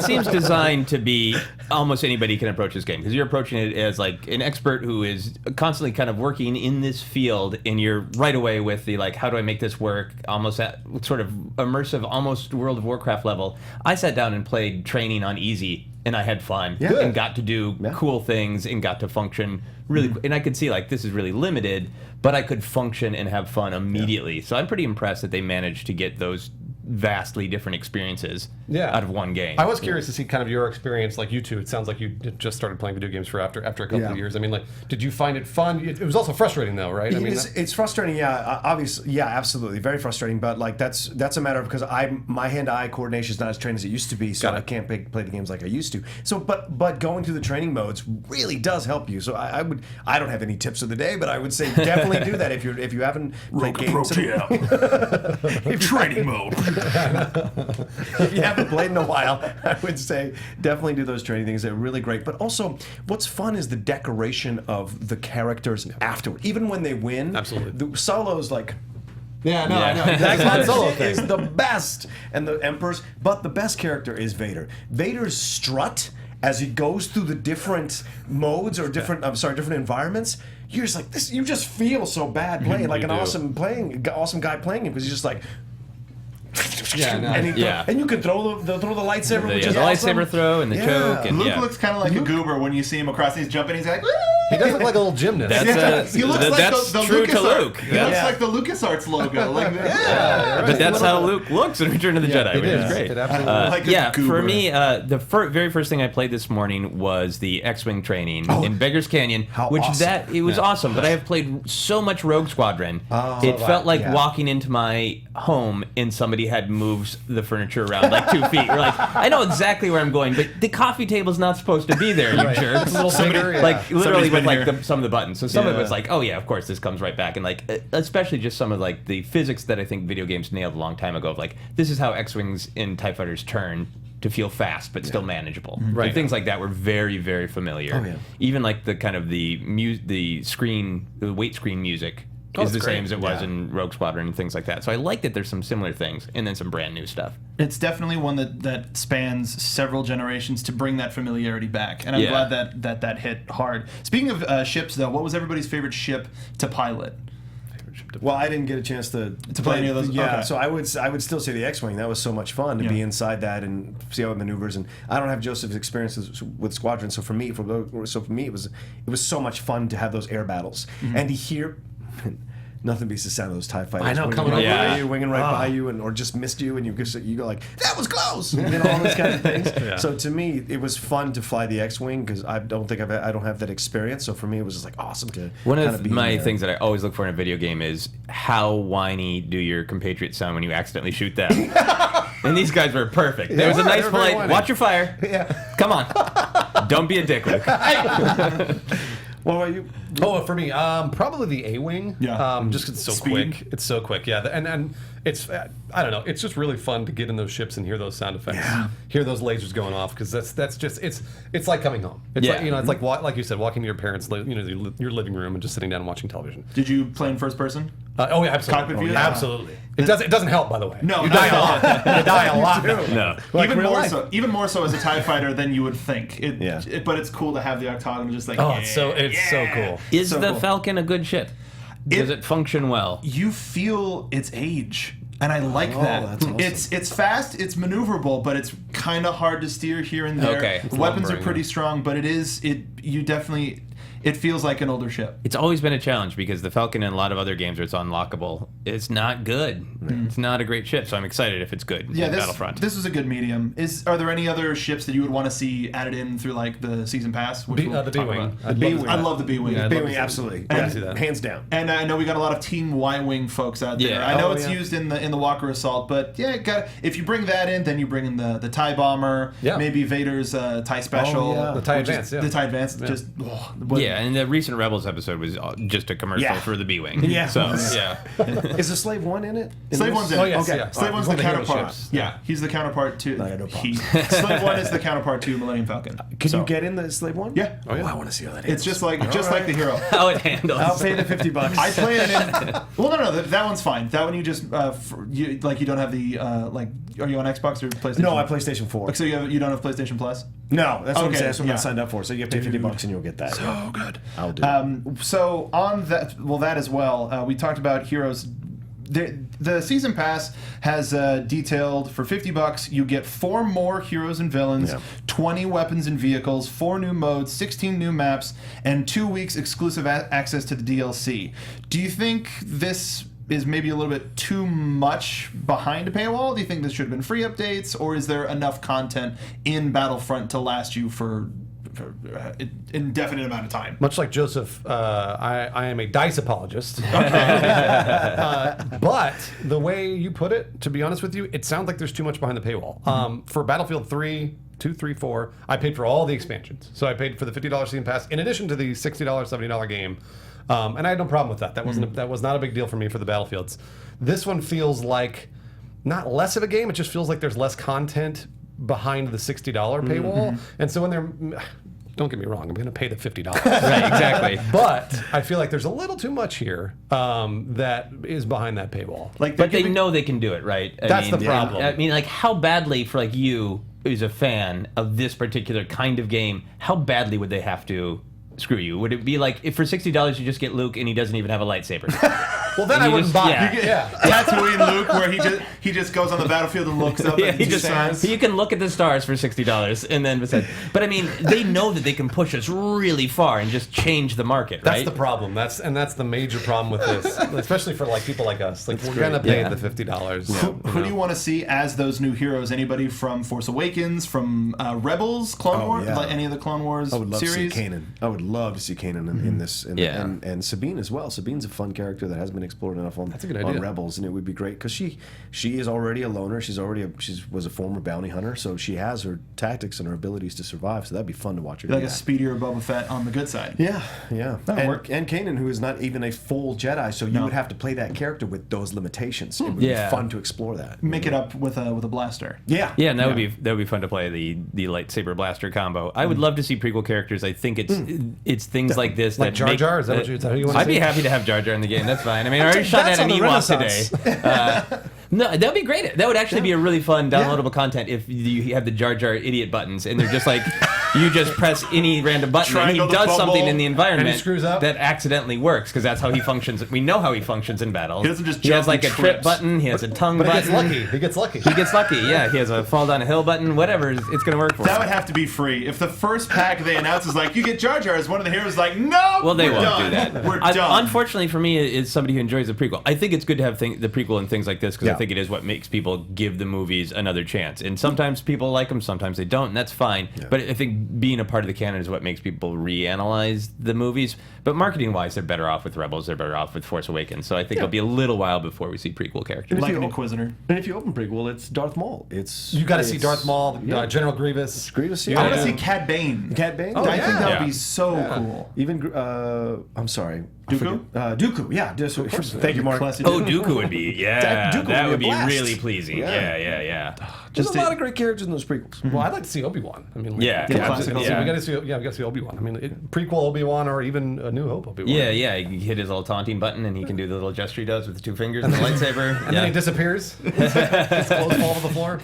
seems designed to be almost anybody can approach this game, because you're approaching it as like an expert who is constantly kind of working in this field, and you're right away with the like, how do I make this work? Almost at sort of immersive, almost World of Warcraft level. I sat down and played training on easy, and I had fun and got to do cool things and got to function really. And I could see like, this is really limited, but I could function and have fun immediately. So I'm pretty impressed that they managed to get those vastly different experiences out of one game. I was curious to see kind of your experience, like you two. It sounds like you just started playing video games after a couple of years. I mean, like, did you find it fun? It was also frustrating, though, right? I mean, it's frustrating, obviously, absolutely, very frustrating. But like, that's a matter of because my hand-eye coordination is not as trained as it used to be, so I can't play the games like I used to. So, but going through the training modes really does help you. So I don't have any tips of the day, but I would say definitely do that if you haven't played games. Training mode. If you haven't played in a while, I would say definitely do those training things. They're really great. But also, what's fun is the decoration of the characters afterward. Even when they win, absolutely. The solos like. I know. That's not solo thing. Is the best, and the Emperor's. But the best character is Vader. Vader's strut as he goes through the different modes or different environments. You're just like this. You just feel so bad playing, like an awesome guy playing him, because he's just like. And you can throw the lightsaber. The lightsaber throw and the choke. And Luke looks kind of like a goober when you see him across. He's jumping. He's like, woo! He does look like a little gymnast. He looks like the true to Luke. He looks like the LucasArts logo. But that's how Luke looks in Return of the Jedi, which is great. It absolutely for me, the very first thing I played this morning was the X-Wing training in Beggar's Canyon, it was awesome. But I have played so much Rogue Squadron. It felt like walking into my home and somebody had moved the furniture around like 2 feet. You're like, I know exactly where I'm going, but the coffee table's not supposed to be there, you jerks. Like literally with like some of the buttons. So some of it's like, oh yeah, of course this comes right back, and like especially just some of like the physics that I think video games nailed a long time ago. Of like, this is how X-Wings in TIE Fighters turn to feel fast but still manageable. Right. So things like that were very, very familiar. Even like the kind of the weight screen music is the same as it was in Rogue Squadron and things like that. So I like that there's some similar things and then some brand new stuff. It's definitely one that spans several generations to bring that familiarity back, and I'm glad that hit hard. Speaking of ships, though, what was everybody's favorite ship to pilot? Well, I didn't get a chance to play any of those. Yeah, so I would still say the X-Wing. That was so much fun to be inside that and see how it maneuvers. And I don't have Joseph's experiences with Squadron, so for me, it was so much fun to have those air battles and to hear. Nothing beats the sound of those TIE fighters. I know, coming over by you, winging right by you, or just missed you, and you go like, that was close, all those kind of things. So to me, it was fun to fly the X-wing because I don't have that experience. So for me, it was just like awesome to. One of my things that I always look for in a video game is how whiny do your compatriots sound when you accidentally shoot them. And these guys were perfect. There was a nice polite, watch your fire. Come on, don't be a dick, Luke. What about you? Oh, for me, probably the A-Wing. Just 'cause it's so quick. It's so quick. Yeah, and it's I don't know. It's just really fun to get in those ships and hear those sound effects, hear those lasers going off, because that's just it's like coming home. It's like, it's like you said, walking to your parents' your living room and just sitting down and watching television. Did you play in first person? Oh yeah, absolutely. Cockpit view? Absolutely. It doesn't help, by the way. No, you not die at a all. lot. You die a lot. No. Like real life. Even more so as a TIE fighter than you would think. But it's cool to have the octagonal just like. Oh, it's so cool. Is So the cool. Falcon a good ship? Does it function well? You feel its age. And I like that. That's awesome. It's fast, it's maneuverable, but it's kind of hard to steer here and there. Okay. The weapons are lumbering. pretty strong, but it feels like an older ship. It's always been a challenge because the Falcon in a lot of other games where it's unlockable, it's not good. It's not a great ship, so I'm excited if it's good in Battlefront. This is a good medium. Are there any other ships that you would want to see added in through like the season pass? Which we'll The talk B-Wing. about. I love the B-Wing. Yeah, I'd love to B-Wing, see absolutely. that. See that. Hands down. And I know we got a lot of Team Y-Wing folks out there. Yeah. I know Oh, it's yeah. used in the Walker Assault, but yeah, if you bring that in, then you bring in the TIE Bomber, Yeah. maybe Vader's TIE Special. yeah. The TIE which is- Advance, yeah. The TIE Advance, just... Yeah, and the recent Rebels episode was just a commercial Yeah. for the B-Wing. Yeah. So, yeah. Is the Slave One in it? Slave One's in it. Oh, yes, Okay. yeah. Slave One's He's the one of the hero counterpart. ships. Yeah, he's the counterpart to... I got no problems. Slave One is the counterpart to Millennium Falcon. Can So- you get in the Slave One? Yeah. Oh, I want to see how that It's handles. just like the hero. How it handles. I'll pay the $50. I play it in... Well, no, that one's fine. That one you just... you don't have the... are you on Xbox or PlayStation? No, I PlayStation 4. So you don't have PlayStation Plus? No, that's what I'm Okay, saying. That's what yeah. I signed up for. So you pay $50 and you'll get that. So good. I'll do it. So on that as well, we talked about heroes. The season pass has detailed for $50 you get 4 more heroes and villains, Yeah. 20 weapons and vehicles, 4 new modes, 16 new maps, and 2 weeks exclusive access to the DLC. Do you think this is maybe a little bit too much behind a paywall? Do you think this should have been free updates, or is there enough content in Battlefront to last you for indefinite amount of time? Much like Joseph, I am a DICE apologist. But the way you put it, to be honest with you, it sounds like there's too much behind the paywall. For Battlefield 3, 2, 3, 4, I paid for all the expansions. So I paid for the $50 season pass in addition to the $60, $70 game. And I had no problem with that. That was not a big deal for me for the Battlefields. This one feels like not less of a game. It just feels like there's less content behind the $60 paywall. And so when they're... Don't get me wrong, I'm going to pay the $50. Right, exactly. But I feel like there's a little too much here that is behind that paywall. Like, But they know they can do it, right? That's the problem. I mean, like, how badly for like you, who's a fan of this particular kind of game, how badly would they have to screw you? Would it be like if for $60 you just get Luke and he doesn't even have a lightsaber? Well, then And I you wouldn't just- buy yeah. it. Yeah. Tatooine Luke, where he just goes on the battlefield and looks up Yeah, at he the just stars. you can look at the stars for $60 and then decide. But I mean, they know that they can push us really far and just change the market, That's right? the problem. That's the major problem with this, especially for like people like us. Like we're gonna pay Yeah. the $50. Who do you want to see as those new heroes? Anybody from Force Awakens, from Rebels, Clone Wars, yeah. like any of the Clone Wars I would love series? to see Kanan. I would love to see Kanan in this. Yeah. And Sabine as well. Sabine's a fun character that hasn't been explored enough on, a good on idea. Rebels, and it would be great because she is already a loner. She was a former bounty hunter, so she has her tactics and her abilities to survive. So that'd be fun to watch her. Like do a that. speedier Boba Fett on the good side. Yeah. That'll work. And Kanan, who is not even a full Jedi, so you would have to play that character with those limitations. It would Yeah. be fun to explore that. Make it up with a blaster. Yeah. Yeah, and that would be fun to play the lightsaber blaster combo. I would love to see prequel characters. I think it's things like this Like that Jar make- Jar? Is that what you want to I'd see? be happy to have Jar Jar in the game. That's fine. I mean, I already shot that's at an on the Ewok Renaissance. today. No, that'd be great. That would actually be a really fun downloadable content if you have the Jar Jar idiot buttons and they're just like you just press any random button and he Triangle the does bubble, something in the environment and he screws up. that accidentally works because that's how he functions. We know how he functions in battles. He doesn't just He has jump like a and trip trips. button. He has a tongue But he button. gets lucky. He gets lucky. He gets lucky. Yeah, he has a fall down a hill button. Whatever, it's gonna work for That him. would have to be free. If the first pack they announce is like, you get Jar Jar as one of the heroes, like, no, Well, they we're won't done. do that. We're done. Unfortunately for me, is somebody who enjoys the prequel. I think it's good to have the prequel and things like this because I Yeah. think it is what makes people give the movies another chance. And sometimes people like them, sometimes they don't, and that's fine. But I think being a part of the canon is what makes people reanalyze the movies. But marketing-wise, they're better off with Rebels. They're better off with Force Awakens. So I think it'll be a little while before we see prequel characters. like you- an Inquisitor. And if you open prequel, it's Darth Maul. You got to see Darth Maul, General Grievous. Grievous. I Yeah. want to see Cad Bane. Cad Bane. I think that would Yeah. be so cool. Even I'm sorry, Dooku? Dooku, yeah. Thank you, Mark. Classy Oh, dude. Dooku would be, Dooku that would would be be a blast. really pleasing. Yeah. Yeah. There's a lot of great characters in those prequels. Well, I'd like to see Obi-Wan. I mean, Yeah, we classic got to see. Yeah, we got to see Obi-Wan. I mean, prequel Obi-Wan or even A New Hope Obi-Wan. Yeah. He hit his little taunting button, and he can do the little gesture he does with the 2 fingers and the lightsaber. And then he disappears. His clothes fall to the floor.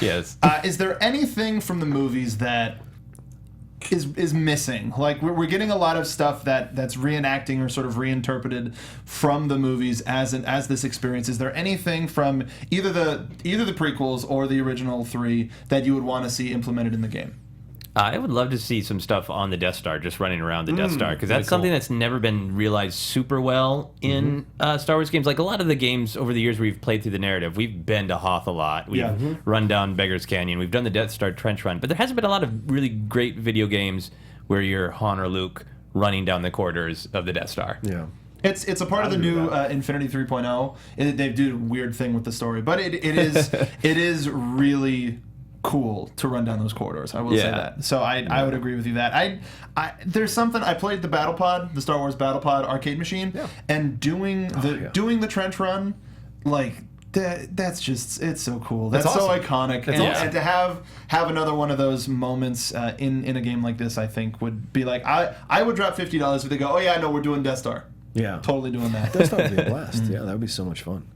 Yes. Is there anything from the movies that is missing? Like we're getting a lot of stuff that's reenacting or sort of reinterpreted from the movies as this experience. Is there anything from either the prequels or the original 3 that you would want to see implemented in the game? I would love to see some stuff on the Death Star, just running around the Death Star, because that's something that's never been realized super well in Star Wars games. Like a lot of the games over the years we've played through the narrative, we've been to Hoth a lot. We've run down Beggar's Canyon. We've done the Death Star trench run. But there hasn't been a lot of really great video games where you're Han or Luke running down the corridors of the Death Star. Yeah. It's a part of the new Infinity 3.0. They do a weird thing with the story, but it is really cool to run down those corridors. I will say that. So I would agree with you that there's something. I played the the Star Wars Battlefront arcade machine, and doing the trench run, like that's just, it's so cool. That's awesome. so iconic. And to have another one of those moments in a game like this, I think would be like I would drop $50 if they go, oh yeah, no, we're doing Death Star. Yeah, totally doing that. Death Star would be a blast. Yeah, that would be so much fun.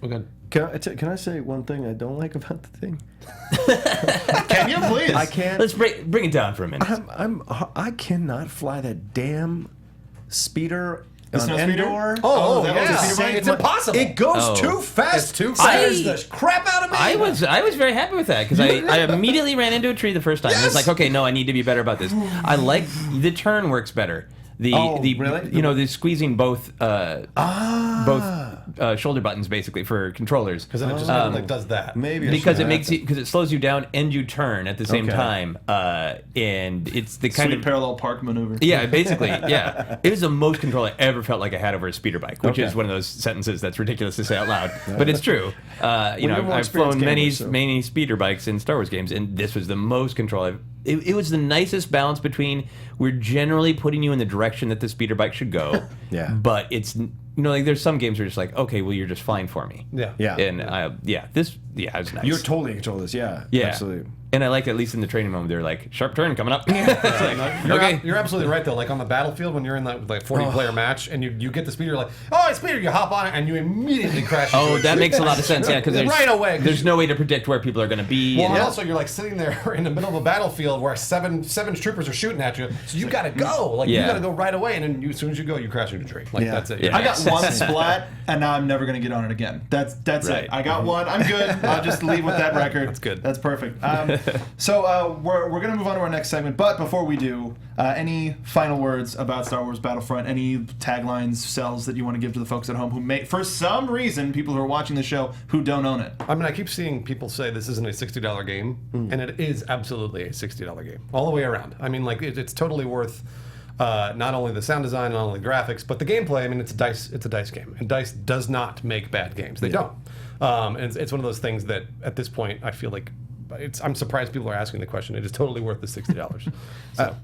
Okay. Can I say one thing I don't like about the thing? Can you please? I can't. Let's bring it down for a minute. I cannot fly that damn speeder The on snow Endor. speeder? Oh, that yeah. was a speeder bike? It's impossible. It goes too fast. It's too fast. Scares the crap out of me. I was very happy with that, because I immediately ran into a tree the first time. And it's like, okay, no, I need to be better about this. I like the turn works better. Really? You know, the squeezing both shoulder buttons basically for controllers. Because then it just does that. Maybe because it slows you down and you turn at the same time, and it's the kind Sweet of parallel park maneuver. Yeah, basically, yeah. It was the most control I ever felt like I had over a speeder bike, which is one of those sentences that's ridiculous to say out loud, but it's true. I've flown many speeder bikes in Star Wars games, and this was the most control it was the nicest balance between we're generally putting you in the direction that the speeder bike should go, but it's, like there's some games where you're just like, okay, well, you're just fine for me. Yeah. And it was nice. You're totally in control of this. Yeah. Absolutely. And I like, at least in the training moment, they're like, sharp turn coming up. You're absolutely right, though. Like on the battlefield, when you're in that 40-player match and you get the speeder, you're like, oh, it's speeder, you hop on it, and you immediately crash. Oh, that makes a lot of sense, yeah, because right away. There's no way to predict where people are going to be. Well, and also you're like sitting there in the middle of a battlefield where seven troopers are shooting at you, so you got to go. Like, you got to go right away, and then as soon as you go, you crash into a tree. Like, that's it. Yeah. I got one splat, and now I'm never going to get on it again. That's right. it. I got one. I'm good. I'll just leave with that record. That's good. That's perfect. So we're going to move on to our next segment, but before we do, any final words about Star Wars Battlefront? Any taglines, sells that you want to give to the folks at home who may, for some reason, people who are watching the show who don't own it? I mean, I keep seeing people say this isn't a $60 game, and it is absolutely a $60 game all the way around. I mean, like it's totally worth not only the sound design, not only the graphics, but the gameplay. I mean, it's a dice game, and dice does not make bad games. They don't. And it's one of those things that at this point I feel like I'm surprised people are asking the question. It is totally worth the $60. So.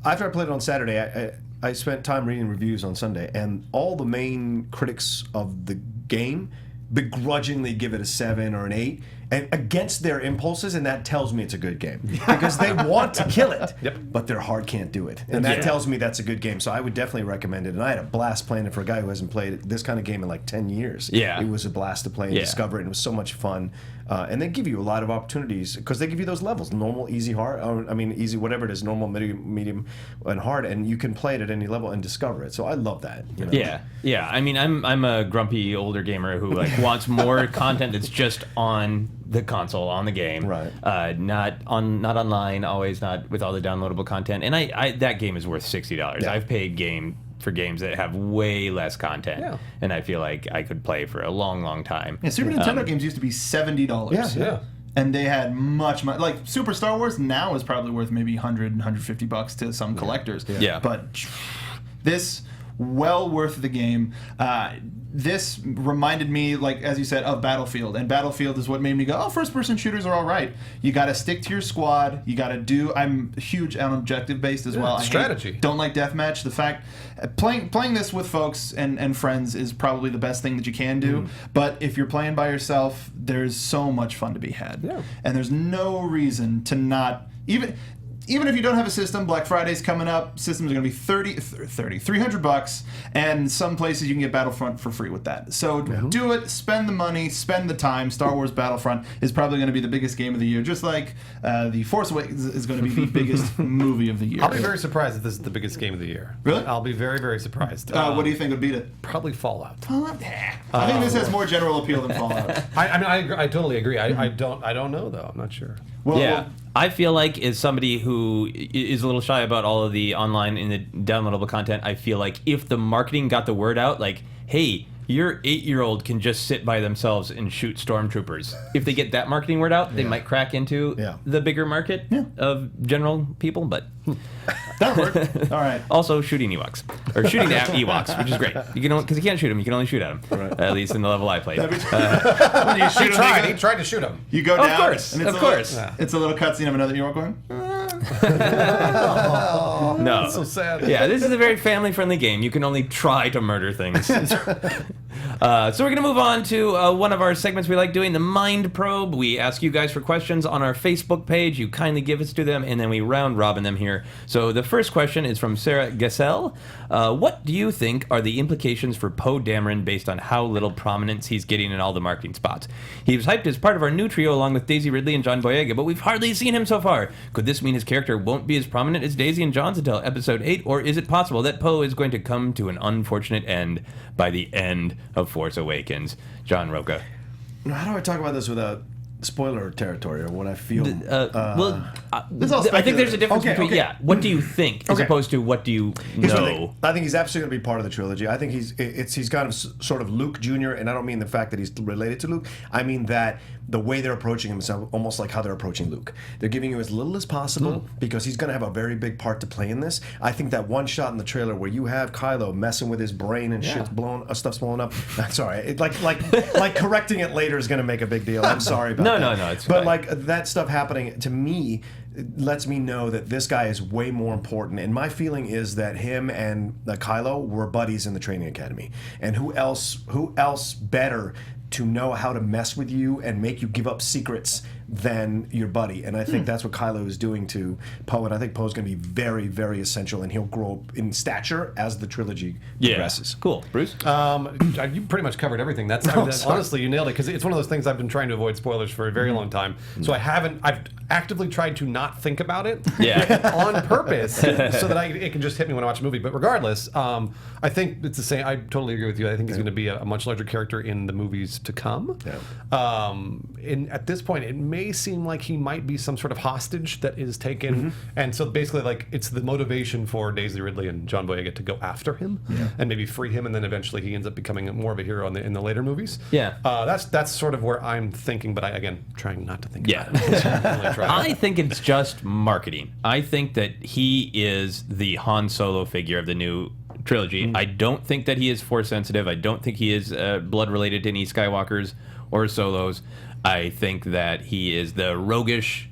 After I played it on Saturday, I spent time reading reviews on Sunday, and all the main critics of the game begrudgingly give it a 7 or an 8, and against their impulses, and that tells me it's a good game because they want to kill it, but their heart can't do it, and that tells me that's a good game. So I would definitely recommend it, and I had a blast playing it for a guy who hasn't played this kind of game in like 10 years. It was a blast to play and discover it, and it was so much fun. And they give you a lot of opportunities because they give you those levels: normal, easy, hard. Easy, whatever it is, normal, medium, and hard, and you can play it at any level and discover it. So I love that. You know? Yeah. I mean, I'm a grumpy older gamer who wants more content that's just on the console, on the game, right? Not online, always not with all the downloadable content. And I that game is worth $60. I've paid for games that have way less content, and I feel like I could play for a long time. Yeah, Super Nintendo games used to be $70. Yeah. And they had much like Super Star Wars now is probably worth maybe $100, $150 to some collectors. Yeah. But this well worth the game. This reminded me, like as you said, of Battlefield, and Battlefield is what made me go, oh, first-person shooters are all right. You got to stick to your squad. You got to do. I'm huge on objective-based as well. Strategy. Don't like deathmatch. The fact playing this with folks and friends is probably the best thing that you can do. But if you're playing by yourself, there's so much fun to be had, and there's no reason to not even if you don't have a system. Black Friday's coming up. Systems are going to be $300, and some places you can get Battlefront for free with that. So do it, spend the money, spend the time. Star Wars Battlefront is probably going to be the biggest game of the year, just like The Force Awakens is going to be the biggest movie of the year. I'll be very surprised if this is the biggest game of the year. Really? I'll be very, very surprised. What do you think would beat it? Probably Fallout. Fallout? I think this has more general appeal than Fallout. I totally agree. I don't know though. I'm not sure. Well, I feel like as somebody who is a little shy about all of the online and the downloadable content, I feel like if the marketing got the word out, like, hey, your 8-year-old can just sit by themselves and shoot stormtroopers. If they get that marketing word out, they might crack into the bigger market of general people, but... That'll work. All right. Also, shooting Ewoks. Or shooting at Ewoks, which is great. Because you can't shoot them, you can only shoot at them. Right. At least in the level I played. He tried to shoot him. You go down. Of course. And it's a little cutscene of another Ewok going... No. That's so sad. Yeah, this is a very family-friendly game. You can only try to murder things. So we're going to move on to one of our segments we like doing, the Mind Probe. We ask you guys for questions on our Facebook page. You kindly give us to them, and then we round-robin them here. So the first question is from Sarah Gessel. What do you think are the implications for Poe Dameron based on how little prominence he's getting in all the marketing spots? He was hyped as part of our new trio along with Daisy Ridley and John Boyega, but we've hardly seen him so far. Could this mean his character won't be as prominent as Daisy and John's until Episode 8, or is it possible that Poe is going to come to an unfortunate end by the end of Force Awakens? John Rocha. How do I talk about this without spoiler territory or what I feel? I think there's a difference between what do you think as opposed to what do you know? I think he's absolutely going to be part of the trilogy. I think he's kind of sort of Luke Jr., and I don't mean the fact that he's related to Luke. I mean that the way they're approaching him is almost like how they're approaching Luke. They're giving you as little as possible because he's going to have a very big part to play in this. I think that one shot in the trailer where you have Kylo messing with his brain and stuff's blowing up. I'm sorry, like correcting it later is going to make a big deal. I'm sorry about that. No, it's but fine. like that stuff happening to me lets me know that this guy is way more important. And my feeling is that him and Kylo were buddies in the training academy. And who else better to know how to mess with you and make you give up secrets than your buddy. And I think that's what Kylo is doing to Poe, and I think Poe's going to be very, very essential, and he'll grow in stature as the trilogy progresses. Cool. Bruce? You pretty much covered everything. Honestly, you nailed it, because it's one of those things I've been trying to avoid spoilers for a very long time. So I've actively tried to not think about it on purpose so that it can just hit me when I watch a movie. But regardless, I think it's the same. I totally agree with you. I think he's going to be a much larger character in the movies to come. At this point, it may seem like he might be some sort of hostage that is taken, and so basically, like, it's the motivation for Daisy Ridley and John Boyega to go after him and maybe free him, and then eventually he ends up becoming more of a hero in the later movies. That's sort of where I'm thinking, but again, trying not to think about it. I think it's just marketing. I think that he is the Han Solo figure of the new trilogy. I don't think that he is Force sensitive. I don't think he is blood related to any Skywalkers or Solos. I think that he is the roguish,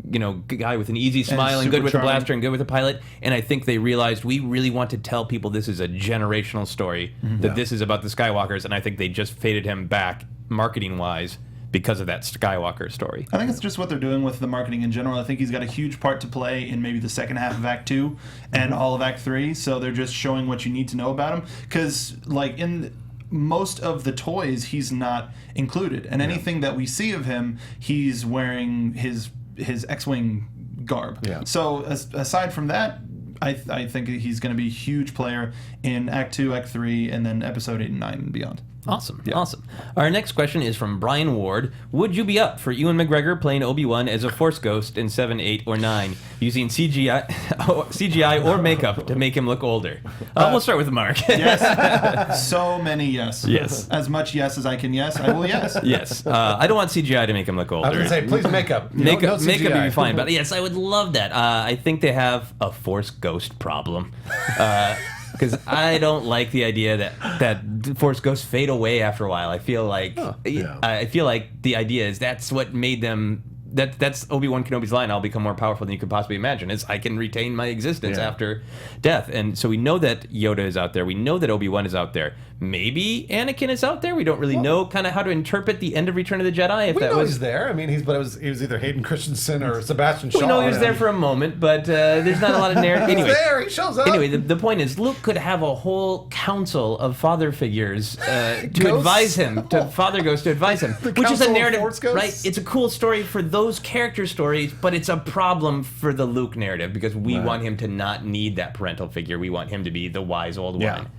guy with an easy smile and good with a blaster and good with a pilot. And I think they realized we really want to tell people this is a generational story, that this is about the Skywalkers, and I think they just faded him back marketing-wise because of that Skywalker story. I think it's just what they're doing with the marketing in general. I think he's got a huge part to play in maybe the second half of Act 2 and all of Act 3, so they're just showing what you need to know about him. Because, like, in most of the toys, he's not included. And anything that we see of him, he's wearing his X-Wing garb. So, aside from that, I think he's going to be a huge player in Act 2, Act 3, and then Episode 8 and 9 and beyond. Awesome. Our next question is from Brian Ward. Would you be up for Ewan McGregor playing Obi-Wan as a Force ghost in 7, 8, or 9, using CGI or makeup to make him look older? We'll start with Mark. Yes. So many yes. Yes. As much yes as I can yes, I will yes. Yes. I don't want CGI to make him look older. I was going to say, please makeup. Makeup would be fine, but yes, I would love that. I think they have a Force ghost problem. because I don't like the idea that Force ghosts fade away after a while. I feel like the idea is that's what made them. That's Obi-Wan Kenobi's line, I'll become more powerful than you could possibly imagine, is I can retain my existence after death. And so we know that Yoda is out there. We know that Obi-Wan is out there. Maybe Anakin is out there. We don't really know kind of how to interpret the end of Return of the Jedi. If we that know was he's there. I mean, he was either Hayden Christensen or Sebastian Shaw. We know he was there for a moment, but there's not a lot of narrative. Anyway, he's there. He shows up. Anyway, the point is, Luke could have a whole council of father figures to advise him, to father ghosts to advise him, which is a narrative, right? It's a cool story for those character stories, but it's a problem for the Luke narrative because we want him to not need that parental figure. We want him to be the wise old one.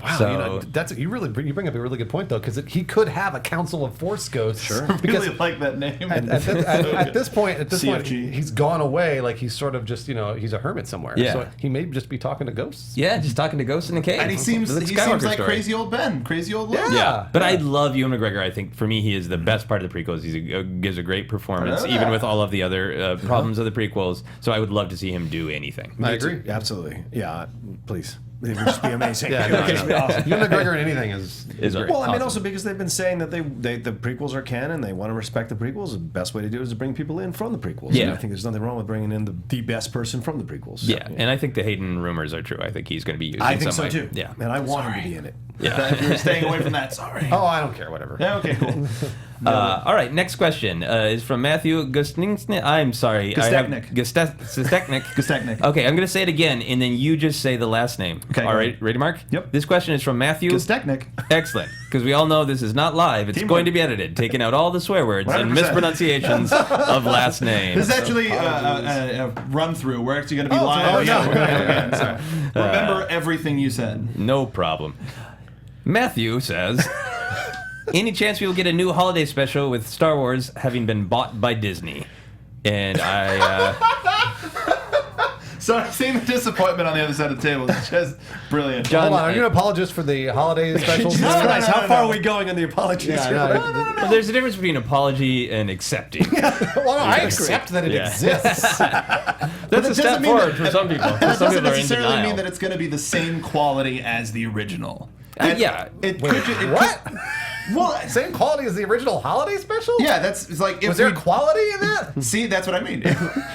Wow, so, you bring up a really good point though, because he could have a council of Force ghosts. Sure, because really like that name. At this point, he's gone away. Like he's sort of just he's a hermit somewhere. Yeah. So he may just be talking to ghosts. Yeah, just talking to ghosts in a cave. And he seems like crazy old Ben, crazy old Luke. Yeah. But I love Ewan McGregor. I think for me he is the best part of the prequels. He gives a great performance, even with all of the other problems of the prequels. So I would love to see him do anything. I agree. Absolutely. Yeah. Please. It would just be amazing. It would just be awesome. Ewan McGregor in anything is great. Well, I mean, also because they've been saying that the prequels are canon, they want to respect the prequels. The best way to do it is to bring people in from the prequels. Yeah. And I think there's nothing wrong with bringing in the best person from the prequels. Yeah, and I think the Hayden rumors are true. I think he's going to be used I in think some so way. too. Yeah. And I want him to be in it. Yeah. If you're staying away from that, sorry. Oh, I don't care. Whatever. Yeah, okay, cool. All right, next question is from Matthew Gustnick. I'm sorry. Gusteknik. Gusteknik. Okay, I'm going to say it again, and then you just say the last name. Okay. All right, ready, Mark? Yep. This question is from Matthew. Gusteknik. Excellent, because we all know this is not live. It's going to be edited, taking out all the swear words and 100%. mispronunciations of last names. This is actually a run-through. We're actually going to be live. yeah, We're gonna go again. Sorry. Remember everything you said. No problem. Matthew says, any chance we will get a new holiday special with Star Wars having been bought by Disney? And So same disappointment on the other side of the table. It's just brilliant. John, Hold on, are you an apologist for the holiday specials? Jesus Christ, how far are we going on the apologies? well, there's a difference between apology and accepting. Well, I accept that it exists. That's a step forward for some people. That Some doesn't people are in necessarily denial. mean that it's going to be the same quality as the original. Yeah. What? Well, Same quality as the original holiday special? yeah, it's like if Was there we- quality in that? See, that's what I mean.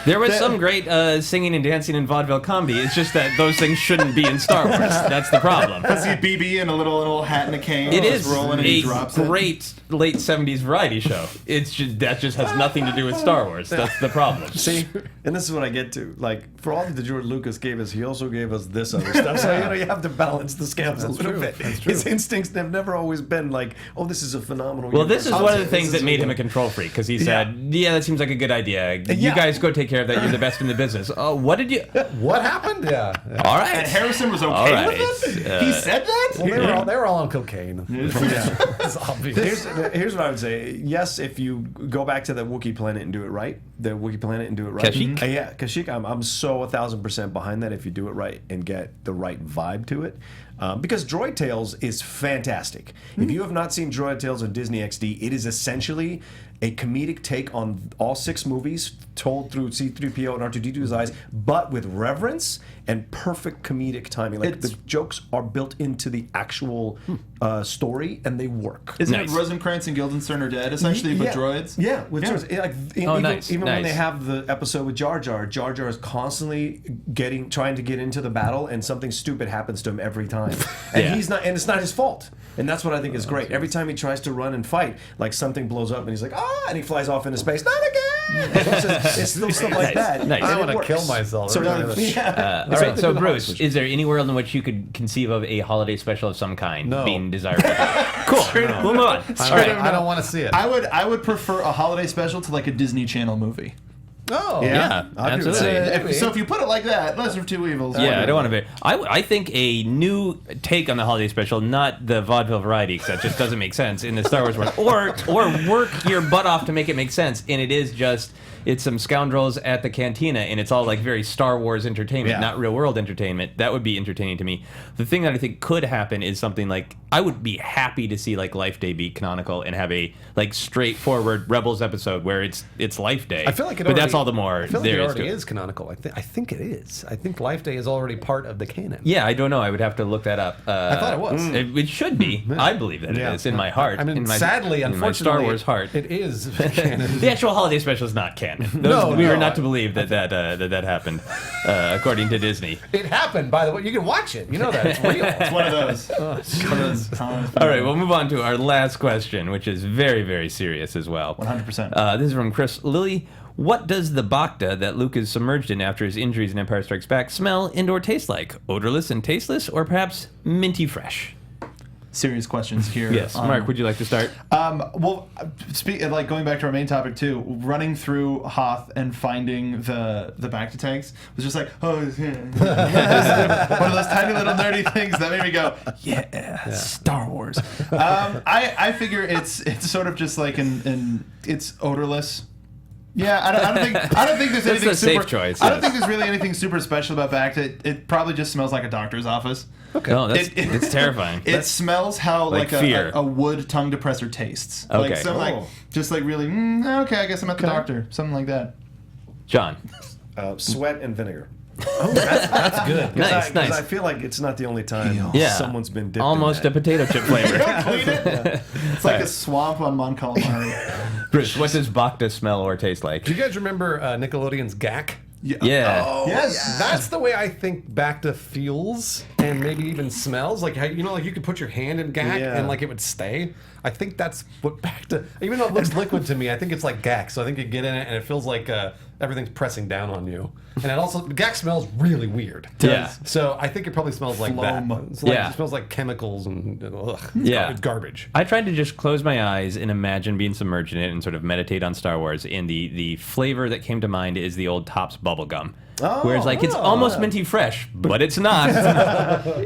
There was some great singing and dancing in vaudeville comedy. It's just that those things shouldn't be in Star Wars. That's the problem. See BB in a little hat and a cane. It just is rolling and he a drops it. great late 70s variety show. It's just that just has nothing to do with Star Wars. That's the problem. See, and this is what I get to. Like, for all that George Lucas gave us, he also gave us this other stuff. So, you have to balance the scales a little bit. His instincts have never always been like, oh, this is a phenomenal Well, this is universe. one of the things This that is made him a what- control freak, because he said, yeah, that seems like a good idea. You Yeah. guys go take care of that. You're the best in the business. Oh, what did you... What happened? Yeah. All right. And Harrison was All okay right. with it? He said that? Well, they were all on cocaine. It's obvious. Here's what I would say. Yes, if you go back to the Wookiee planet and do it right, Kashyyyk? Yeah, Kashyyyk. I'm so 1,000% behind that if you do it right and get the right vibe to it. Because Droid Tales is fantastic. If you have not seen Droid Tales on Disney XD, it is essentially a comedic take on all 6 movies told through C-3PO and R2-D2's eyes, but with reverence and perfect comedic timing. Like, the jokes are built into the actual story, and they work. Isn't Nice. it Rosencrantz and Guildenstern are dead, essentially, with droids? Yeah, with droids. Even when nice. they have the episode with Jar Jar, Jar Jar is constantly trying to get into the battle, and something stupid happens to him every time. And Yeah. and it's not his fault. And that's what I think is great. Every time he tries to run and fight, like something blows up, and he's like, and he flies off into space. Not again! It's little stuff like that. Nice. I And it want to works. kill myself. So, All right, so Bruce, is there any world in which you could conceive of a holiday special of some kind being desirable? Cool. We'll move on. All right. I don't want to see it. I would prefer a holiday special to like a Disney Channel movie. Oh, Yeah, absolutely. So if you put it like that, Lesser of Two Evils. Yeah, I don't want to be. I think a new take on the holiday special, not the vaudeville variety, because that just doesn't make sense in the Star Wars world, or work your butt off to make it make sense, and it is just it's some scoundrels at the cantina, and it's all like very Star Wars entertainment, not real world entertainment. That would be entertaining to me. The thing that I think could happen is something like, I would be happy to see like Life Day be canonical and have a like straightforward Rebels episode where it's Life Day. I feel like but that's all the more I feel like there it is already to it. is canonical. I think it is. I think Life Day is already part of the canon. Yeah, I don't know. I would have to look that up. I thought it was. It should be. I believe that it is in my heart. I mean, in my, sadly, in my unfortunately, Star Wars heart. it is canon. The actual holiday special is not canon. We are not to believe that happened, according to Disney. It happened, by the way. You can watch it. You know that. It's real. It's one of those. One of those times. All right, we'll move on to our last question, which is very, very serious as well. 100%. This is from Chris Lilly. What does the bacta that Luke is submerged in after his injuries in Empire Strikes Back smell and/or taste like? Odorless and tasteless, or perhaps minty fresh? Serious questions here. Yes, Mark, would you like to start? Well, like going back to our main topic too, running through Hoth and finding the bacta tanks was just like, oh, one of those tiny little nerdy things that made me go, yeah. Star Wars. I figure it's sort of just like it's odorless. Yeah, I don't think there's anything a super. safe choice, I don't yes. think there's really anything super special about bacta. It probably just smells like a doctor's office. Okay. No, it's terrifying. It smells how like like fear. a wood tongue depressor tastes. Okay. Like some like just like really okay, I guess I'm at the doctor. Something like that. John. Sweat and vinegar. That's good. Nice. Because I feel like it's not the only time someone's been dipped Almost in a potato chip flavor. Clean it. It's like a swamp on Mon Calamari. Bruce, what does bacta smell or taste like? Do you guys remember Nickelodeon's GAC? Yeah. Oh, yes. That's the way I think bacta feels and maybe even smells. Like how, like you could put your hand in GAC and like it would stay. I think that's what bacta. Even though it looks liquid to me, I think it's like GAC. So I think you get in it and it feels like everything's pressing down on you. And it also GAC smells really weird. Yeah. So I think it probably smells like that. It's like, it smells like chemicals and it's garbage. I tried to just close my eyes and imagine being submerged in it and sort of meditate on Star Wars. And the flavor that came to mind is the old Topps bubblegum. Whereas it's almost minty fresh, but it's not.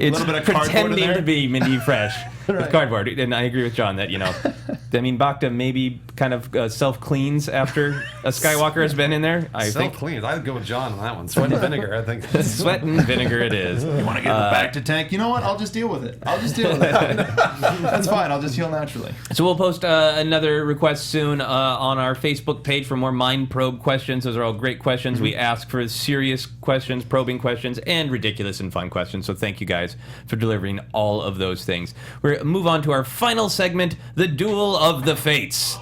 It's bit of cardboard in pretending there. to be minty fresh with cardboard. And I agree with John that, I mean, bacta maybe kind of self-cleans after a Skywalker has been in there. I think Self-cleans. I'd go with John on that one. Sweat and vinegar, I think. sweat and vinegar it is. You want to get the bacta tank? You know what? I'll just deal with it. That's fine. I'll just heal naturally. So we'll post another request soon on our Facebook page for more mind probe questions. Those are all great questions. We ask for serious questions, probing questions, and ridiculous and fun questions. So thank you guys for delivering all of those things. We're move on to our final segment, the Duel of the Fates.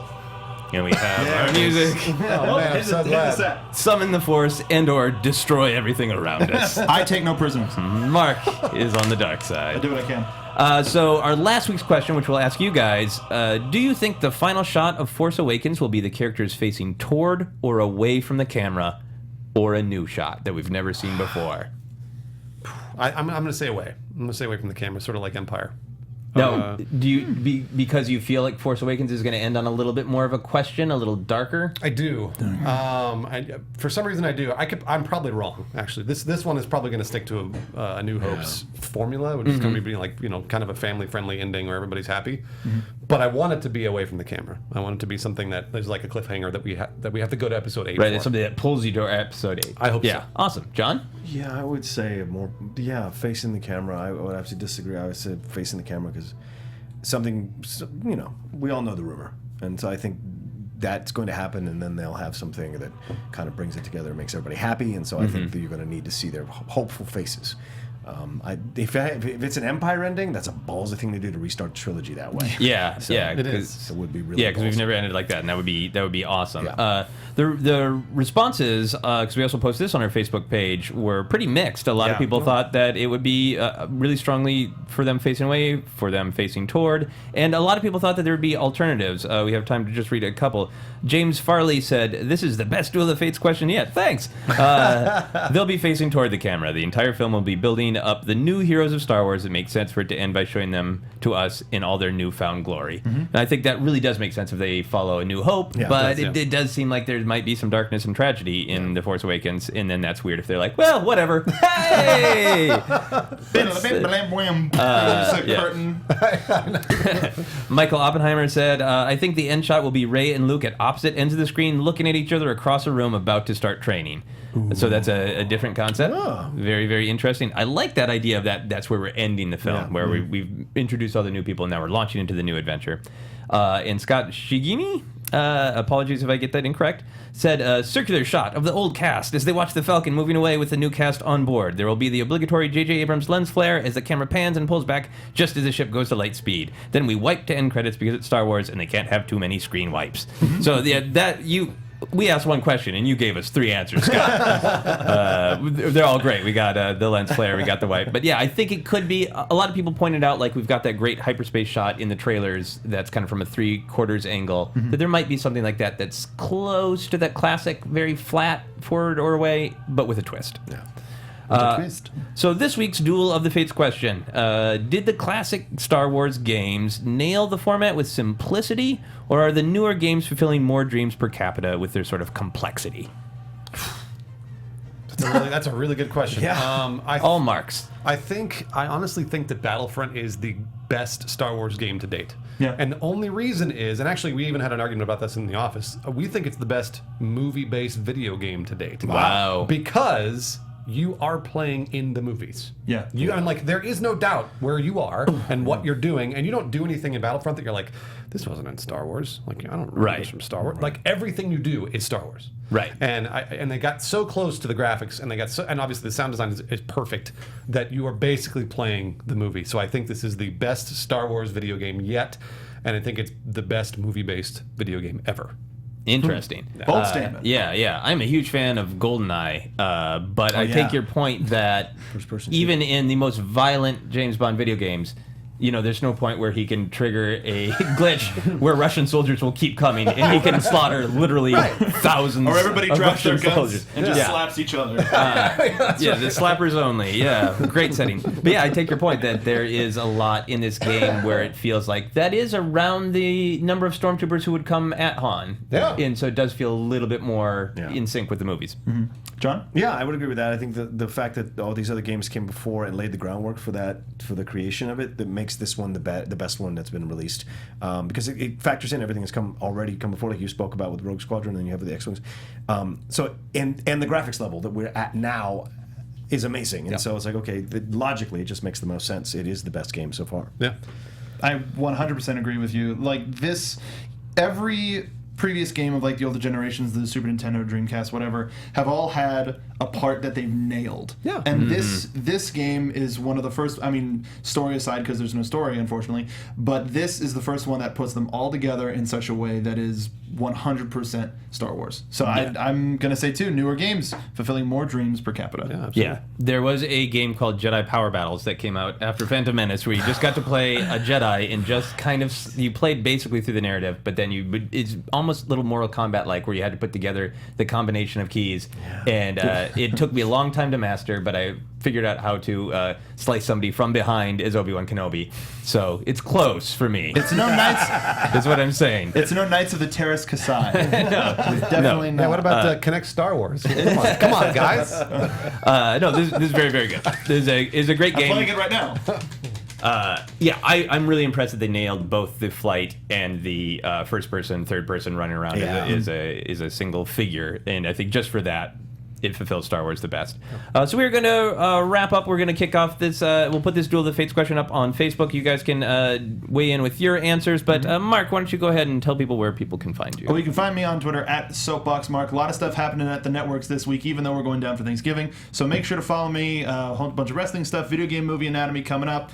Here we have our music. Oh, man, I'm so glad. Summon the Force and/or destroy everything around us. I take no prisoners. Mark is on the dark I side. do what I can. So our last week's question, which we'll ask you guys, do you think the final shot of Force Awakens will be the characters facing toward or away from the camera, or a new shot that we've never seen before? I'm going to say away. I'm going to stay away from the camera, sort of like Empire. No, do you because you feel like Force Awakens is going to end on a little bit more of a question, a little darker? I do. For some reason, I do. I'm probably wrong. Actually, this one is probably going to stick to a New Hope's formula, which is going to be like kind of a family-friendly ending where everybody's happy. But I want it to be away from the camera. I want it to be something that is like a cliffhanger that we have to go to episode 8. Right, for. it's something that pulls you to episode 8. I hope so. Awesome, John. Yeah, I would say more. Yeah, facing the camera. I would have to disagree. I would say facing the camera because something. We all know the rumor, and so I think that's going to happen, and then they'll have something that kind of brings it together, and makes everybody happy, and so I think that you're going to need to see their hopeful faces. If it's an Empire ending, that's a ballsy thing to do to restart the trilogy that way. Yeah, it is. It would be really. Yeah, because we've ballsy. never ended like that, and that would be awesome. Yeah. The responses, because we also posted this on our Facebook page, were pretty mixed. A lot of people thought that it would be really strongly for them facing away, for them facing toward, and a lot of people thought that there would be alternatives. We have time to just read a couple. James Farley said, "This is the best Duel of the Fates question yet." Thanks. They'll be facing toward the camera. The entire film will be building setting up the new heroes of Star Wars, it makes sense for it to end by showing them to us in all their newfound glory. And I think that really does make sense if they follow A New Hope, but it does seem like there might be some darkness and tragedy in The Force Awakens, and then that's weird if they're like, well, whatever. Hey! Curtain. Michael Oppenheimer said, I think the end shot will be Rey and Luke at opposite ends of the screen looking at each other across a room about to start training. So that's a different concept. Oh. Very, very interesting. I like that idea of that. That's where we're ending the film, where we've introduced all the new people, and now we're launching into the new adventure. And Scott Shigini, apologies if I get that incorrect, said, circular shot of the old cast as they watch the Falcon moving away with the new cast on board. There will be the obligatory J.J. Abrams lens flare as the camera pans and pulls back just as the ship goes to light speed. Then we wipe to end credits because it's Star Wars and they can't have too many screen wipes. So we asked one question, and you gave us 3 answers, Scott. They're all great. We got the lens flare, we got the wipe. But yeah, I think it could be. A lot of people pointed out, like, we've got that great hyperspace shot in the trailers that's kind of from a 3/4 angle, that there might be something like that that's close to that classic, very flat forward or away, but with a twist. Yeah. So this week's Duel of the Fates question. Did the classic Star Wars games nail the format with simplicity, or are the newer games fulfilling more dreams per capita with their sort of complexity? That's a really good question. Yeah. All marks. I honestly think that Battlefront is the best Star Wars game to date. Yeah. And the only reason is, and actually we even had an argument about this in the office, we think it's the best movie-based video game to date. Wow. Because you are playing in the movies. Yeah. And like, there is no doubt where you are and what you're doing, and you don't do anything in Battlefront that you're like, this wasn't in Star Wars. Like, I don't remember this from Star Wars. Like, everything you do is Star Wars. Right. And they got so close to the graphics, and and obviously the sound design is perfect, that you are basically playing the movie. So I think this is the best Star Wars video game yet, and I think it's the best movie-based video game ever. Interesting. Bold statement. Yeah. I'm a huge fan of GoldenEye, but I take your point that even in the most violent James Bond video games, there's no point where he can trigger a glitch where Russian soldiers will keep coming and he can slaughter literally thousands or everybody of drops Russian their guns soldiers. and just slaps each other. The slappers only. Yeah, great setting. But yeah, I take your point that there is a lot in this game where it feels like that is around the number of stormtroopers who would come at Han. Yeah. And so it does feel a little bit more in sync with the movies. Mm-hmm. John? Yeah, I would agree with that. I think the fact that all these other games came before and laid the groundwork for the creation of it, that makes this one the best one that's been released, because it factors in everything that's already come before, like you spoke about with Rogue Squadron, and then you have the X-Wings. So and the graphics level that we're at now is amazing, and so it's like, okay, logically it just makes the most sense. It is the best game so far. Yeah, I 100% agree with you. Like this, every previous game of like the older generations, the Super Nintendo, Dreamcast, whatever, have all had a part that they've nailed. Yeah. And this game is one of the first, I mean, story aside, because there's no story, unfortunately, but this is the first one that puts them all together in such a way that is 100% Star Wars. So I'm going to say, too, newer games fulfilling more dreams per capita. Yeah, absolutely. Yeah. There was a game called Jedi Power Battles that came out after Phantom Menace where you just got to play a Jedi and just kind of, you played basically through the narrative, but then it's almost little Mortal Kombat-like where you had to put together the combination of keys. And it took me a long time to master, but I figured out how to slice somebody from behind as Obi-Wan Kenobi. So it's close for me. It's no Knights. That's what I'm saying. It's no Knights of the Terrace Kasai. It's definitely not. Yeah, what about Connect Star Wars? Come on, guys. No, this is very, very good. This is a great game. I'm playing it right now. I'm really impressed that they nailed both the flight and the first person, third person running around is a single figure, and I think just for that, it fulfills Star Wars the best. So we're going to wrap up. We're going to kick off this. We'll put this Duel of the Fates question up on Facebook. You guys can weigh in with your answers. But Mark, why don't you go ahead and tell people where people can find you? Well, you can find me on Twitter at SoapboxMark. A lot of stuff happening at the networks this week, even though we're going down for Thanksgiving. So make sure to follow me. A whole bunch of wrestling stuff, video game, movie anatomy coming up.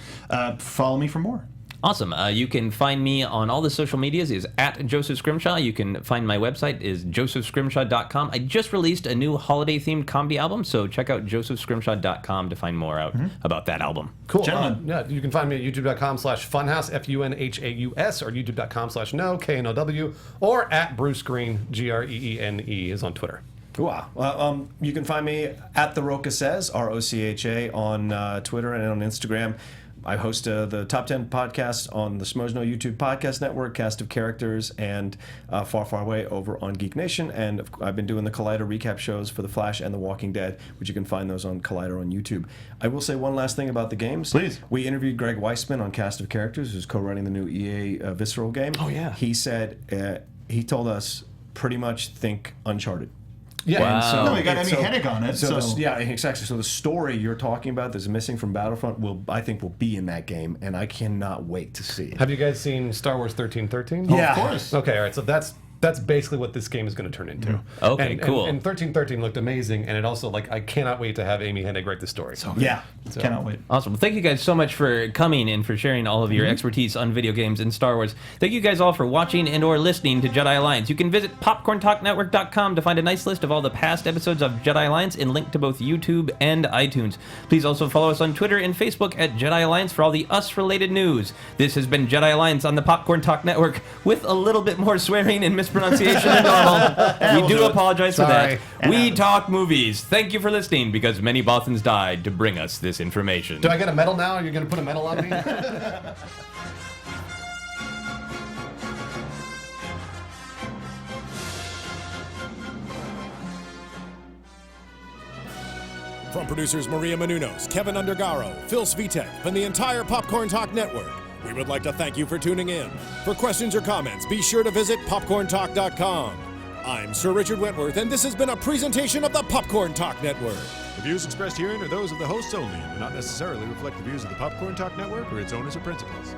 Follow me for more. Awesome. You can find me on all the social medias is at Joseph Scrimshaw. You can find my website is josephscrimshaw.com. I just released a new holiday-themed comedy album, so check out josephscrimshaw.com to find more out about that album. Cool. Yeah, you can find me at youtube.com/funhouse, FUNHAUS, or youtube.com/no, KNOW, or at Bruce Greene, GREENE is on Twitter. Wow. You can find me at the Rocha Says, ROCHA, on Twitter and on Instagram. I host the Top 10 podcast on the Schmoes Know YouTube Podcast Network, Cast of Characters, and Far, Far Away over on Geek Nation. And I've been doing the Collider recap shows for The Flash and The Walking Dead, which you can find those on Collider on YouTube. I will say one last thing about the games. Please. We interviewed Greg Weisman on Cast of Characters, who's co-running the new EA Visceral game. Oh, yeah. He said, he told us pretty much think Uncharted. Yeah. Wow. No, we got Amy Hennig on it. So, Yeah, exactly. So the story you're talking about that's missing from Battlefront I think will be in that game, and I cannot wait to see it. Have you guys seen Star Wars 1313? Yeah. of course. Okay, all right. So that's basically what this game is going to turn into. Okay, cool. And 1313 looked amazing, and it also, I cannot wait to have Amy Hennig write the story. Yeah. Cannot wait. Awesome. Well, thank you guys so much for coming and for sharing all of your expertise on video games and Star Wars. Thank you guys all for watching and or listening to Jedi Alliance. You can visit popcorntalknetwork.com to find a nice list of all the past episodes of Jedi Alliance and link to both YouTube and iTunes. Please also follow us on Twitter and Facebook at Jedi Alliance for all the us-related news. This has been Jedi Alliance on the Popcorn Talk Network with a little bit more swearing and mispronunciation than normal. We do apologize for that. We talk movies. Thank you for listening, because many Bothans died to bring us this information. Do I get a medal now? Are you going to put a medal on me? From producers Maria Menounos, Kevin Undergaro, Phil Svitek, and the entire Popcorn Talk Network, we would like to thank you for tuning in. For questions or comments, be sure to visit popcorntalk.com. I'm Sir Richard Wentworth, and this has been a presentation of the Popcorn Talk Network. The views expressed herein are those of the hosts only and do not necessarily reflect the views of the Popcorn Talk Network or its owners or principals.